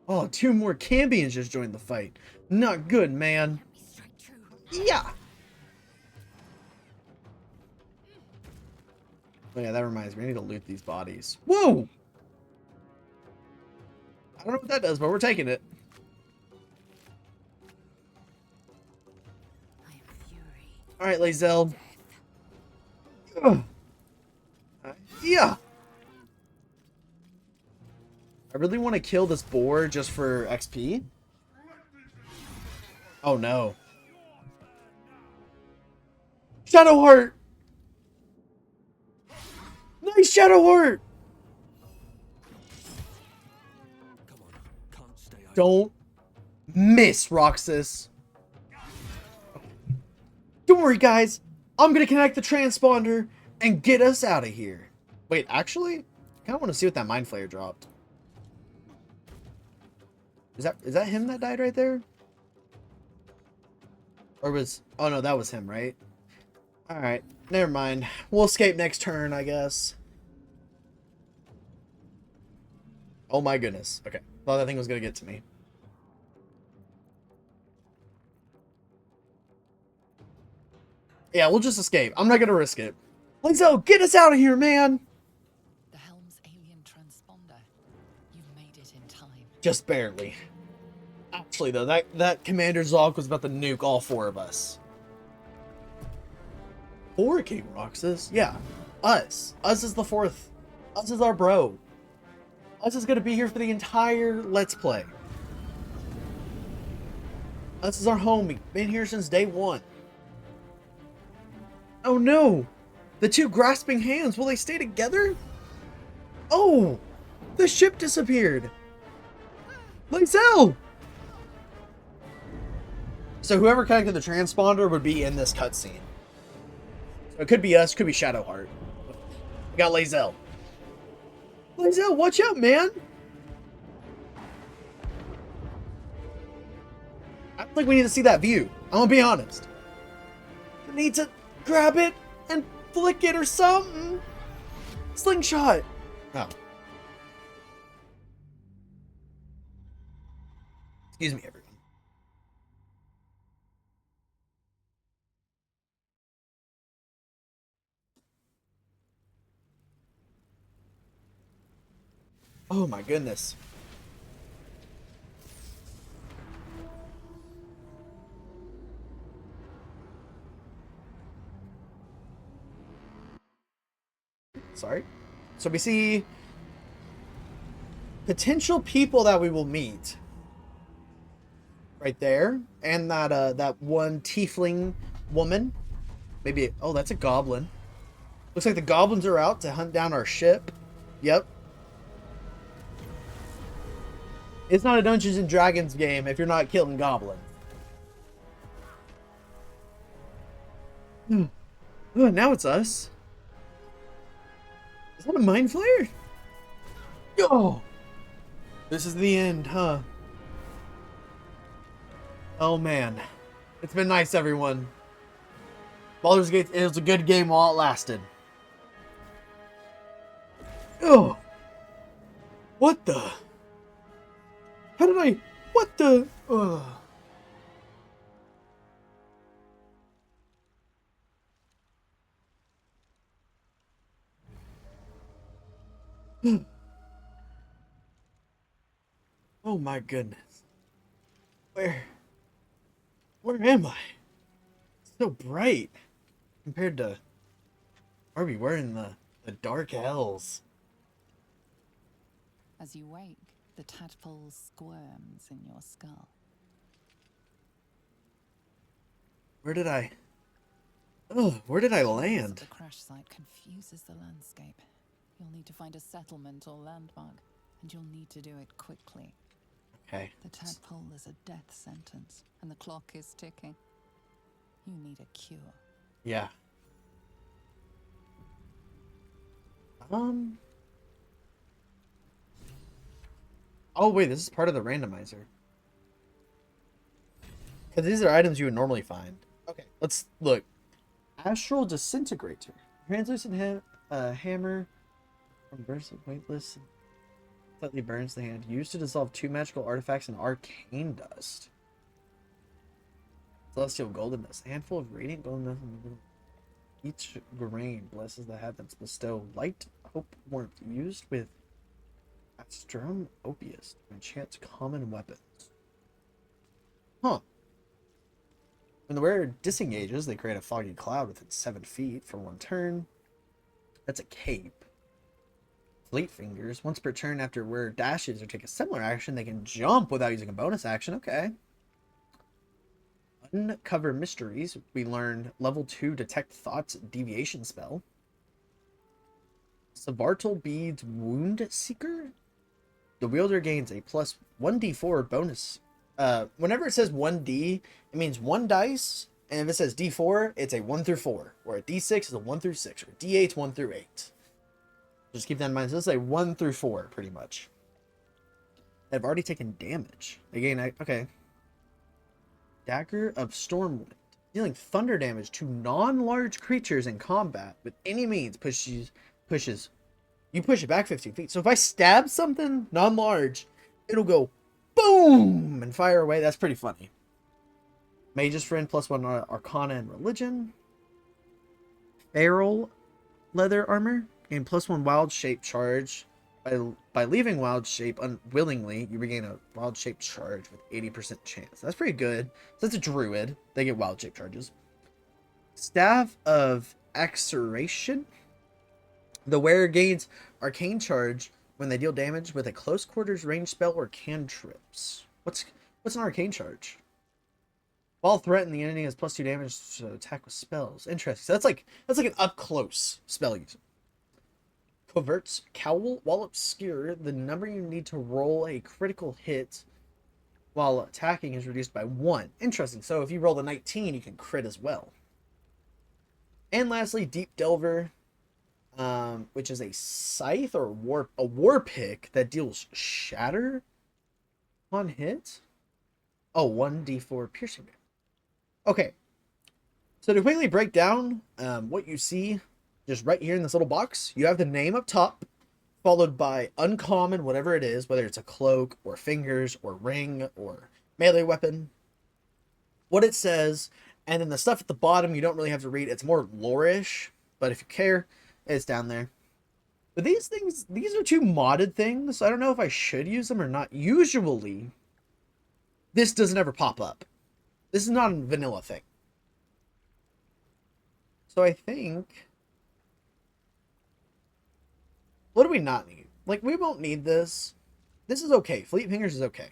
Oh, 2 more Cambions just joined the fight. Not good, man. Yeah. Oh yeah, that reminds me. I need to loot these bodies. Whoa! I don't know what that does, but we're taking it. I am fury. Alright, Lae'zel. Death. Ugh. Yeah. I really want to kill this boar just for XP. Oh no. Shadowheart! Nice Shadowheart! Come on, can't stay idle. Don't miss, Roxas. Don't worry, guys. I'm gonna connect the transponder and get us out of here. Wait, actually, I kind of want to see what that mind flayer dropped. Is that him that died right there? Or was... Oh no, that was him, right? Alright, never mind. We'll escape next turn, I guess. Oh my goodness. Okay, thought that thing was gonna get to me. Yeah, we'll just escape. I'm not gonna risk it. Lae'zel, get us out of here, man! The helm's alien transponder. You've made it in time. Just barely. Actually, though, that Commander Zog was about to nuke all 4 of us. 4 King Roxas? Yeah. Us. Us is the 4th. Us is our bro. Us is gonna be here for the entire Let's Play. Us is our homie. Been here since day 1. Oh no! The 2 grasping hands, will they stay together? Oh! The ship disappeared! Lae'zel! So whoever connected the transponder would be in this cutscene. So it could be us, could be Shadowheart. We got Lae'zel. Lae'zel, watch out, man! I don't think we need to see that view. I'm gonna be honest. We need to grab it and flick it or something. Slingshot. Oh. Excuse me, everyone. Oh my goodness. Sorry. So we see potential people that we will meet right there, and that one tiefling woman. Maybe, oh, that's a goblin. Looks like the goblins are out to hunt down our ship. Yep. It's not a Dungeons and Dragons game if you're not killing goblins. Oh, now it's us. Is that a mind flayer? Oh! This is the end, huh? Oh man. It's been nice, everyone. Baldur's Gate, it was a good game while it lasted. Oh! What the? How did I... What the... Ugh. Oh my goodness. Where am I? It's so bright compared to where we were in the dark hells. As you wake, the tadpole squirms in your skull. Where did I land? The crash site confuses the landscape. You'll need to find a settlement or landmark, and you'll need to do it quickly. Okay. The tadpole is a death sentence, and the clock is ticking. You need a cure. Yeah. Oh wait, this is part of the randomizer. Because these are items you would normally find. Okay, let's look. Astral Disintegrator. Translucent hammer from burst of weightless. Slightly burns the hand. Used to dissolve 2 magical artifacts and arcane dust. Celestial golden dust. A handful of radiant golden dust. Each grain blesses the heavens. Bestow light, hope, warmth. Used with Astrum Opius to enchant common weapons. Huh. When the wearer disengages, they create a foggy cloud within 7 feet for 1 turn. That's a cape. Fleet Fingers. Once per turn after wearer dashes or take a similar action, they can jump without using a bonus action. Okay. Uncover Mysteries. We learned level 2 Detect Thoughts Deviation spell. Savartal Beads Wound Seeker. The wielder gains a plus 1d4 bonus. Whenever it says 1d, it means 1 dice, and if it says d4, it's a 1 through 4, or a d6 is a 1 through 6, or a d8 1 through 8. Just keep that in mind. So this is a 1 through 4, pretty much. They've already taken damage. Again, okay. Dagger of Stormwind. Dealing thunder damage to non-large creatures in combat with any means pushes. You push it back 15 feet. So if I stab something non-large, it'll go boom and fire away. That's pretty funny. Mage's Friend +1 Arcana and Religion. Feral Leather Armor. Gain +1 Wild Shape Charge. By leaving Wild Shape unwillingly, you regain a Wild Shape Charge with 80% chance. That's pretty good. So that's a druid. They get Wild Shape Charges. Staff of Exoration. The wearer gains Arcane Charge when they deal damage with a close quarters range spell or cantrips. What's an Arcane Charge? While threatened, the enemy has +2 damage to attack with spells. Interesting. So that's like an up close spell user. Covert's Cowl. While obscure, the number you need to roll a critical hit while attacking is reduced by 1. Interesting. So if you roll a 19, you can crit as well. And lastly, Deep Delver. Which is a scythe or a war pick that deals shatter on hit. Oh, 1d4 piercing damage. Okay. So to quickly break down what you see just right here in this little box, you have the name up top, followed by uncommon, whatever it is, whether it's a cloak or fingers or ring or melee weapon, what it says, and then the stuff at the bottom you don't really have to read. It's more lore-ish, but if you care, it's down there. But these are 2 modded things, so I don't know if I should use them or not. Usually, this doesn't ever pop up. This is not a vanilla thing. So I think... What do we not need? Like, we won't need this. This is okay. Fleet Fingers is okay.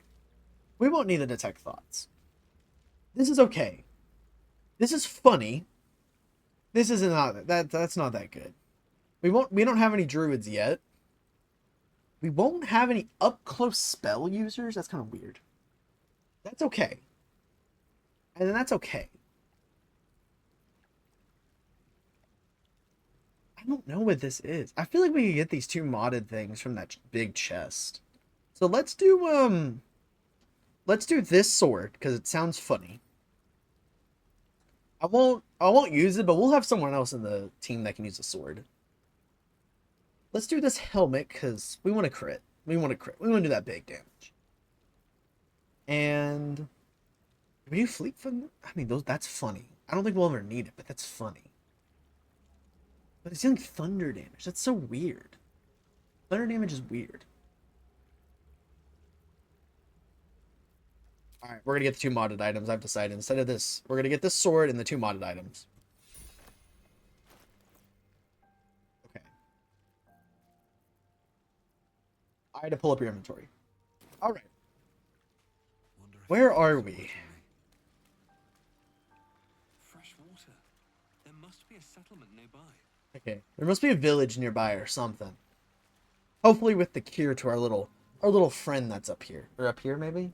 We won't need the Detect Thoughts. This is okay. This is funny. This is not... That's not that good. We don't have any druids yet. We won't have any up-close spell users. That's kind of weird. That's okay. And then that's okay. I don't know what this is. I feel like we could get these 2 modded things from that big chest. So let's do this sword because it sounds funny. I won't use it, but we'll have someone else in the team that can use a sword. Let's do this helmet because we want to crit. We want to do that big damage. And do we do Fleet Foot? I mean, that's funny. I don't think we'll ever need it, but that's funny. But it's dealing thunder damage. That's so weird. Thunder damage is weird. Alright, we're going to get the 2 modded items. I've decided. Instead of this, we're going to get this sword and the 2 modded items. Okay. I had to pull up your inventory. Alright. Where are we? Fresh water. There must be a settlement nearby. Okay. There must be a village nearby or something. Hopefully with the cure to our little friend that's up here. Or up here, maybe?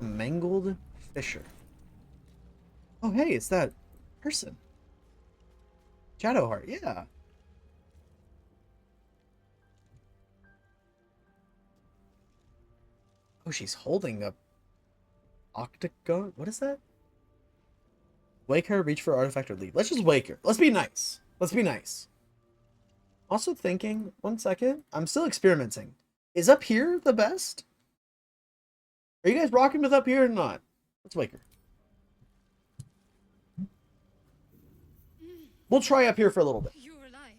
A mangled fisher. Oh, hey, it's that person. Shadowheart, yeah. Oh, she's holding a octagon. What is that? Wake her, reach for artifact, or leave. Let's just wake her. Let's be nice. Let's be nice. Also thinking, 1 second. I'm still experimenting. Is up here the best? Are you guys rocking with up here or not? Let's wake her. We'll try up here for a little bit. You're alive.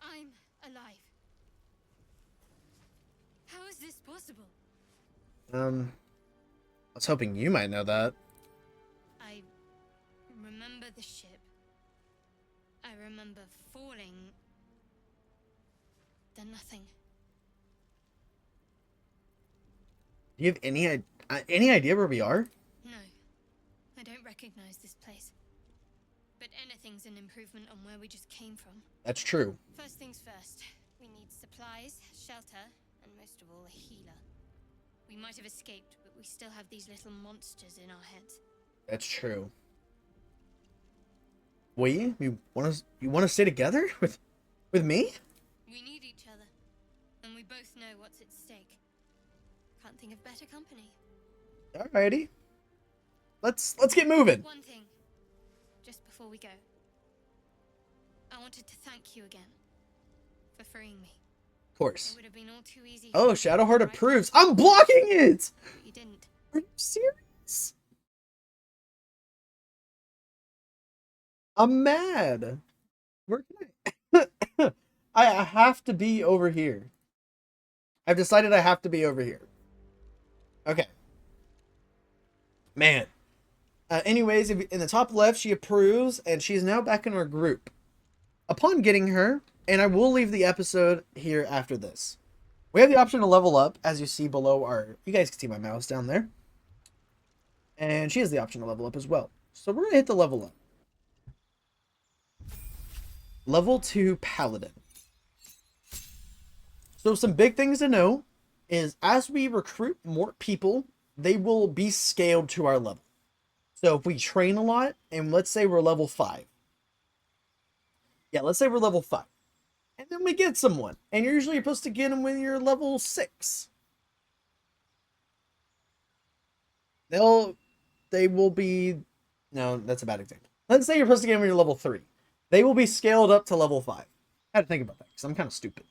I'm alive. How is this possible? I was hoping you might know that. I remember the ship. I remember falling. Then nothing. Do you have any idea where we are? No, I don't recognize this place. But anything's an improvement on where we just came from. That's true. First things first, we need supplies, shelter, and most of all, a healer. We might have escaped, but we still have these little monsters in our heads. That's true. You want to stay together with me? We need each other, and we both know what's at stake. Can't think of better company. Alrighty. Let's get moving. One thing, just before we go. I wanted to thank you again for freeing me. Of course. It would have been all too easy. Oh, Shadowheart approves. I'm blocking it! But you didn't. Are you serious? I'm mad. Where can I? I have to be over here. I've decided I have to be over here. Okay. Man. Anyways, in the top left, she approves, and she's now back in our group. Upon getting her, and I will leave the episode here after this, we have the option to level up, as you see below our... You guys can see my mouse down there. And she has the option to level up as well. So we're going to hit the level up. Level 2 Paladin. So some big things to know is as we recruit more people, they will be scaled to our level. So if we train a lot, and let's say we're level 5. Yeah, let's say we're level 5. And then we get someone. And you're usually supposed to get them when you're level 6. They will be... No, that's a bad example. Let's say you're supposed to get them when you're level 3. They will be scaled up to level 5. I had to think about that, because I'm kind of stupid.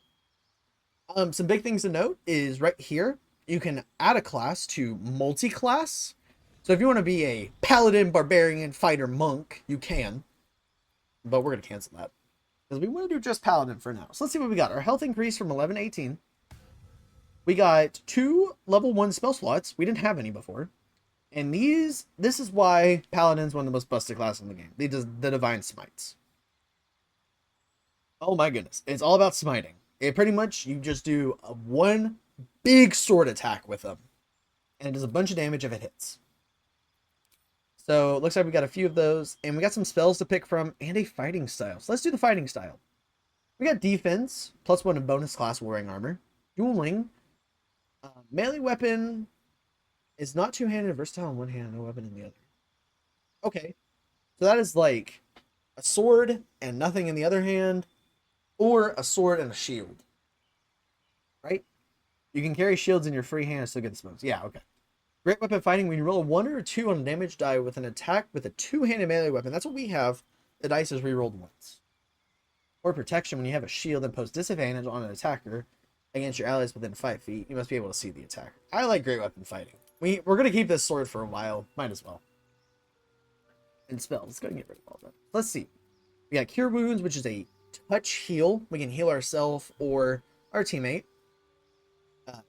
Some big things to note is right here, you can add a class to multi-class. So if you want to be a paladin, barbarian, fighter, monk, you can. But we're going to cancel that. Because we want to do just paladin for now. So let's see what we got. Our health increased from 11 to 18. We got 2 level 1 spell slots. We didn't have any before. And this is why paladin's one of the most busted classes in the game. The divine smites. Oh my goodness. It's all about smiting. It pretty much, you just do one big sword attack with them. And it does a bunch of damage if it hits. So it looks like we got a few of those. And we got some spells to pick from and a fighting style. So let's do the fighting style. We got defense, +1 in bonus class wearing armor. Dueling. Melee weapon is not two-handed, versatile in one hand, no weapon in the other. Okay. So that is like a sword and nothing in the other hand. Or a sword and a shield. Right? You can carry shields in your free hand and still get the smokes. Yeah, okay. Great weapon fighting, when you roll a 1 or a 2 on a damage die with an attack with a two-handed melee weapon. That's what we have. The dice is rerolled once. Or protection, when you have a shield and post disadvantage on an attacker against your allies within 5 feet, you must be able to see the attacker. I like great weapon fighting. We're going to keep this sword for a while. Might as well. And spells. Let's go and get rid of all that. Let's see. We got Cure Wounds, which is a touch heal. We can heal ourselves or our teammate.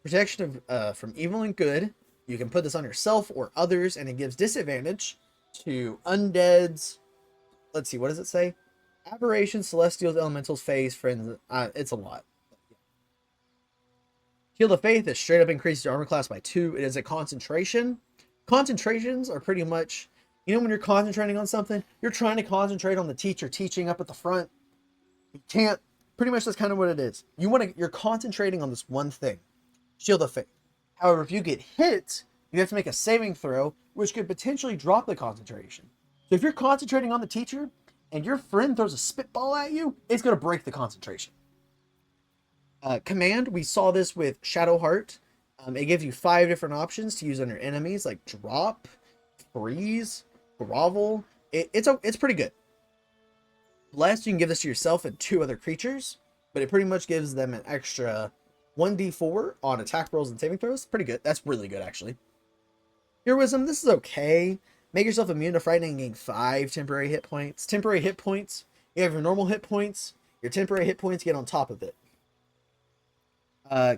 Protection of from evil and good. You can put this on yourself or others, and it gives disadvantage to undeads. Let's see, what does it say? Aberrations, celestials, elementals, fays, friends. It's a lot. Shield of Faith is straight up increases your armor class by 2. It is a concentration. Concentrations are pretty much, you know, when you're concentrating on something, you're trying to concentrate on the teacher teaching up at the front. You can't. Pretty much that's kind of what it is. You're concentrating on this one thing. Shield of Faith. However, if you get hit, you have to make a saving throw, which could potentially drop the concentration. So if you're concentrating on the teacher and your friend throws a spitball at you, it's going to break the concentration. Command, we saw this with Shadowheart. It gives you 5 different options to use on your enemies, like drop, freeze, grovel. It's pretty good. Bless, you can give this to yourself and 2 other creatures, but it pretty much gives them an extra 1d4 on attack rolls and saving throws. Pretty good. That's really good, actually. Heroism, this is okay. Make yourself immune to frightening and gain 5 temporary hit points. Temporary hit points You have your normal hit points, your temporary hit points get on top of it.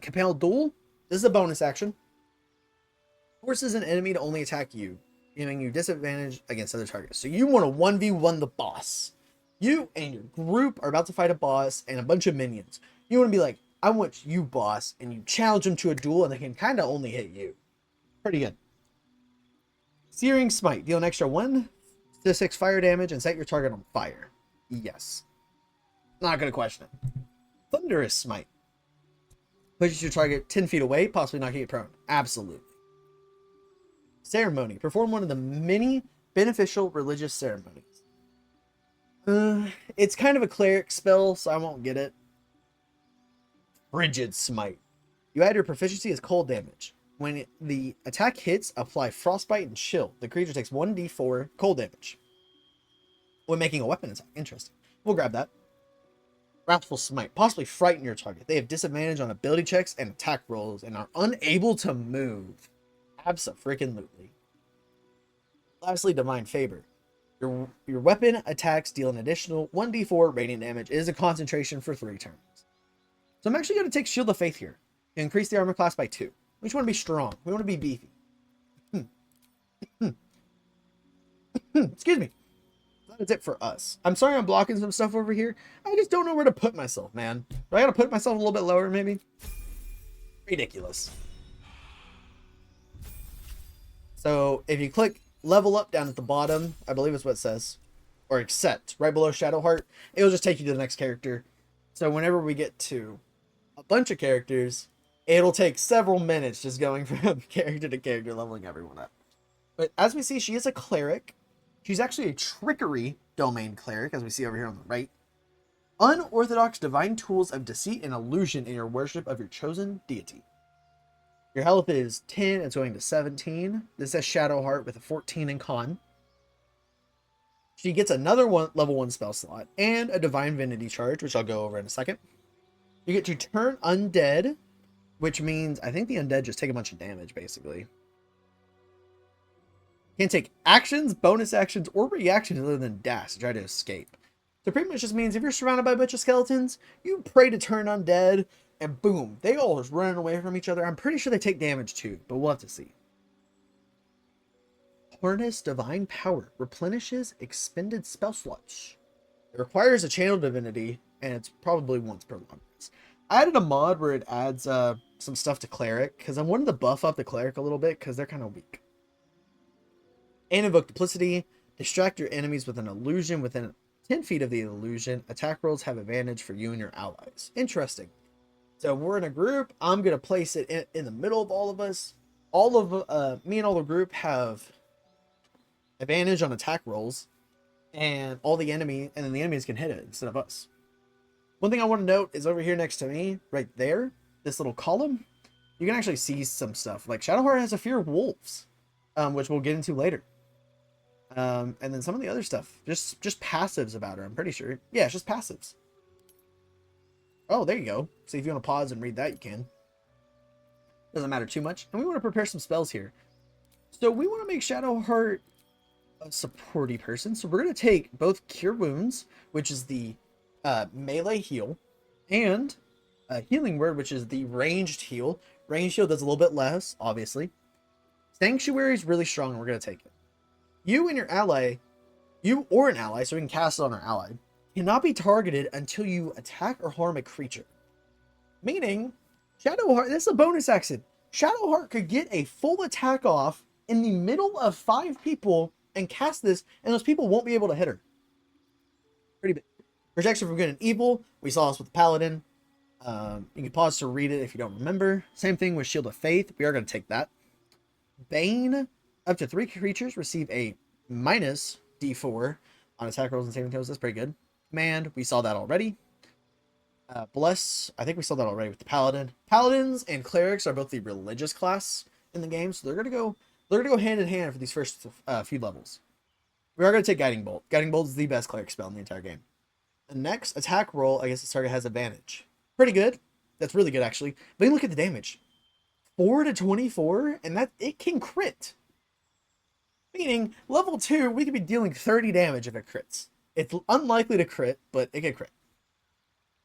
Compel Duel. This is a bonus action. Forces an enemy to only attack you, giving you disadvantage against other targets. So you want to 1v1 the boss. You and your group are about to fight a boss and a bunch of minions. You want to be like, I want you, boss, and you challenge them to a duel, and they can kind of only hit you. Pretty good. Searing Smite. Deal an extra 1 to 6 fire damage and set your target on fire. Yes. Not going to question it. Thunderous Smite. Pushes your target 10 feet away, possibly knocking it prone. Absolutely. Ceremony. Perform one of the many beneficial religious ceremonies. It's kind of a cleric spell, so I won't get it. Frigid Smite. You add your proficiency as cold damage. When the attack hits, apply Frostbite and Chill. The creature takes 1d4 cold damage when making a weapon attack. Interesting. We'll grab that. Wrathful Smite. Possibly frighten your target. They have disadvantage on ability checks and attack rolls and are unable to move. Abso-freaking-lutely. Lastly, Divine Favor. Your weapon attacks deal an additional 1d4 radiant damage. It is a concentration for 3 turns. So I'm actually going to take Shield of Faith here. Increase the armor class by 2. We just want to be strong. We want to be beefy. Excuse me. That's it for us. I'm sorry I'm blocking some stuff over here. I just don't know where to put myself, man. Do I got to put myself a little bit lower, maybe? Ridiculous. So if you click level up down at the bottom, I believe is what it says, or accept, right below Shadowheart, it'll just take you to the next character. So whenever we get to a bunch of characters, it'll take several minutes just going from character to character, leveling everyone up. But as we see, she is a cleric. She's actually a trickery domain cleric, as we see over here on the right. Unorthodox divine tools of deceit and illusion in your worship of your chosen deity. Your health is 10, it's going to 17. This says Shadowheart with a 14 in con. She gets another level 1 spell slot and a Divine Divinity charge, which I'll go over in a second. You get to turn undead, which means I think the undead just take a bunch of damage, basically. Can't take actions, bonus actions, or reactions other than dash to try to escape. So pretty much just means if you're surrounded by a bunch of skeletons, you pray to turn undead, and boom, they all just running away from each other. I'm pretty sure they take damage too, but we'll have to see. Harness Divine Power. Replenishes expended spell slots. It requires a channel divinity, and it's probably once per long rest. I added a mod where it adds some stuff to Cleric, because I wanted to buff up the Cleric a little bit, because they're kind of weak. And invoke Duplicity. Distract your enemies with an illusion within 10 feet of the illusion. Attack rolls have advantage for you and your allies. Interesting. So we're in a group. I'm going to place it in the middle of all of us. All of me and all the group have advantage on attack rolls. And all the enemy, and then the enemies can hit it instead of us. One thing I want to note is over here next to me, right there, this little column, you can actually see some stuff. Like Shadowheart has a fear of wolves, which we'll get into later. And then some of the other stuff, just passives about her, I'm pretty sure. Yeah, it's just passives. Oh, there you go. So if you want to pause and read that, you can. Doesn't matter too much. And we want to prepare some spells here. So we want to make Shadowheart a supporty person. So we're going to take both Cure Wounds, which is the melee heal, and Healing Word, which is the ranged heal. Ranged heal does a little bit less, obviously. Sanctuary is really strong, and we're going to take it. You and your ally, you or an ally, so we can cast it on our ally, cannot be targeted until you attack or harm a creature. Meaning, Shadowheart, this is a bonus action. Shadowheart could get a full attack off in the middle of 5 people and cast this, and those people won't be able to hit her. Pretty big. Protection from good and evil. We saw this with the Paladin. You can pause to read it if you don't remember. Same thing with Shield of Faith. We are going to take that. Bane. Up to 3 creatures receive a minus D4 on attack rolls and saving throws. That's pretty good. Command. We saw that already. Bless. I think we saw that already with the Paladin. Paladins and Clerics are both the religious class in the game, so they're going to go hand in hand for these first few levels. We are going to take Guiding Bolt. Guiding Bolt is the best cleric spell in the entire game. The next attack roll, I guess the target has advantage. Pretty good. That's really good, actually. But you look at the damage. 4 to 24, and that it can crit. Meaning, level 2, we could be dealing 30 damage if it crits. It's unlikely to crit, but it can crit.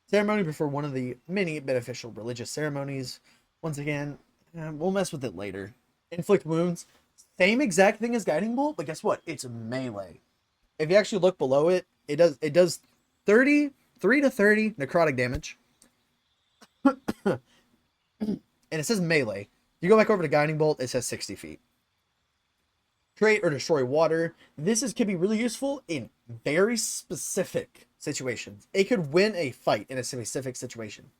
Ceremony before one of the many beneficial religious ceremonies. Once again, we'll mess with it later. Inflict wounds. Same exact thing as Guiding Bolt, but guess what? It's melee. If you actually look below it, it does 3 to 30 necrotic damage. And it says melee. You go back over to Guiding Bolt, it says 60 feet. Create or destroy water. Can be really useful in very specific situations. It could win a fight in a specific situation.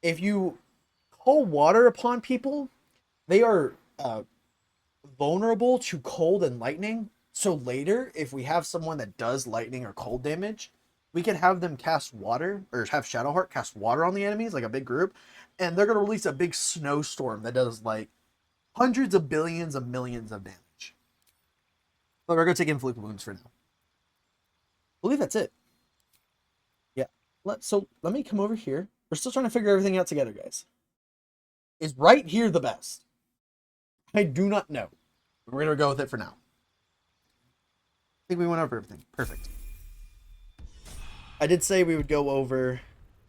If you call water upon people, they are vulnerable to cold and lightning. So later, if we have someone that does lightning or cold damage, we can have them cast water, or have Shadowheart cast water on the enemies, like a big group, and they're going to release a big snowstorm that does like hundreds of billions of millions of damage. But we're going to take Inflict Wounds for now. I believe that's it. Yeah. So let me come over here. We're still trying to figure everything out together, guys. Is right here the best? I do not know. We're going to go with it for now. I think we went over everything. Perfect. I did say we would go over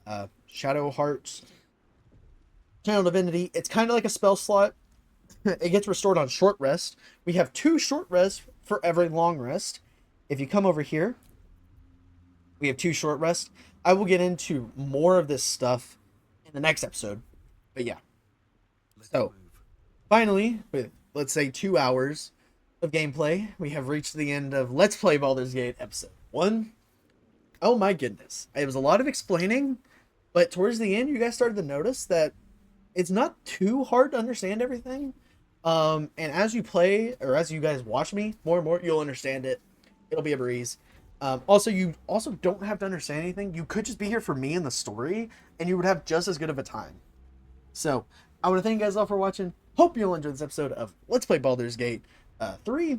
Shadowheart's Channel Divinity. It's kind of like a spell slot. It gets restored on short rest. We have 2 short rests for every long rest. If you come over here, we have 2 short rests. I will get into more of this stuff in the next episode. But yeah. So, finally, with, let's say, 2 hours of gameplay, we have reached the end of Let's Play Baldur's Gate episode 1. Oh my goodness. It was a lot of explaining, but towards the end, you guys started to notice that it's not too hard to understand everything. And as you play, or as you guys watch me more and more, you'll understand it. It'll be a breeze. Also, you also don't have to understand anything. You could just be here for me and the story, and you would have just as good of a time. So, I want to thank you guys all for watching. Hope you'll enjoy this episode of Let's Play Baldur's Gate 3.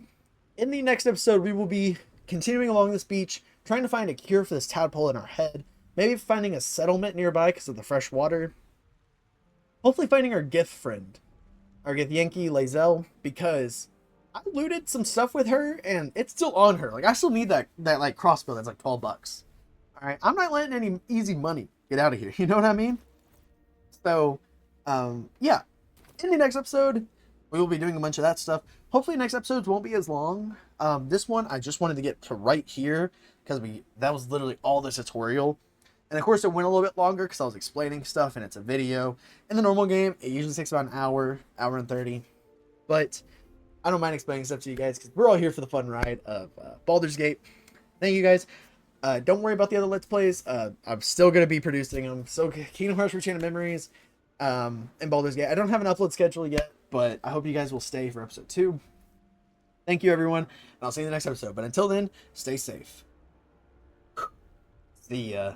In the next episode, we will be continuing along this beach, trying to find a cure for this tadpole in our head. Maybe finding a settlement nearby because of the fresh water. Hopefully finding our Gith friend. Our Githyanki Lae'zel, because I looted some stuff with her and it's still on her. Like, I still need that like crossbow that's like $12. Alright, I'm not letting any easy money get out of here. You know what I mean? So, yeah. In the next episode, we will be doing a bunch of that stuff. Hopefully next episodes won't be as long. This one, I just wanted to get to right here because that was literally all the tutorial. And of course, it went a little bit longer because I was explaining stuff and it's a video. In the normal game, it usually takes about an hour and 30. But I don't mind explaining stuff to you guys because we're all here for the fun ride of Baldur's Gate. Thank you guys. Don't worry about the other Let's Plays. I'm still going to be producing them. So Kingdom Hearts Chain of Memories and Baldur's Gate. I don't have an upload schedule yet, but I hope you guys will stay for episode 2. Thank you, everyone. And I'll see you in the next episode. But until then, stay safe. See ya.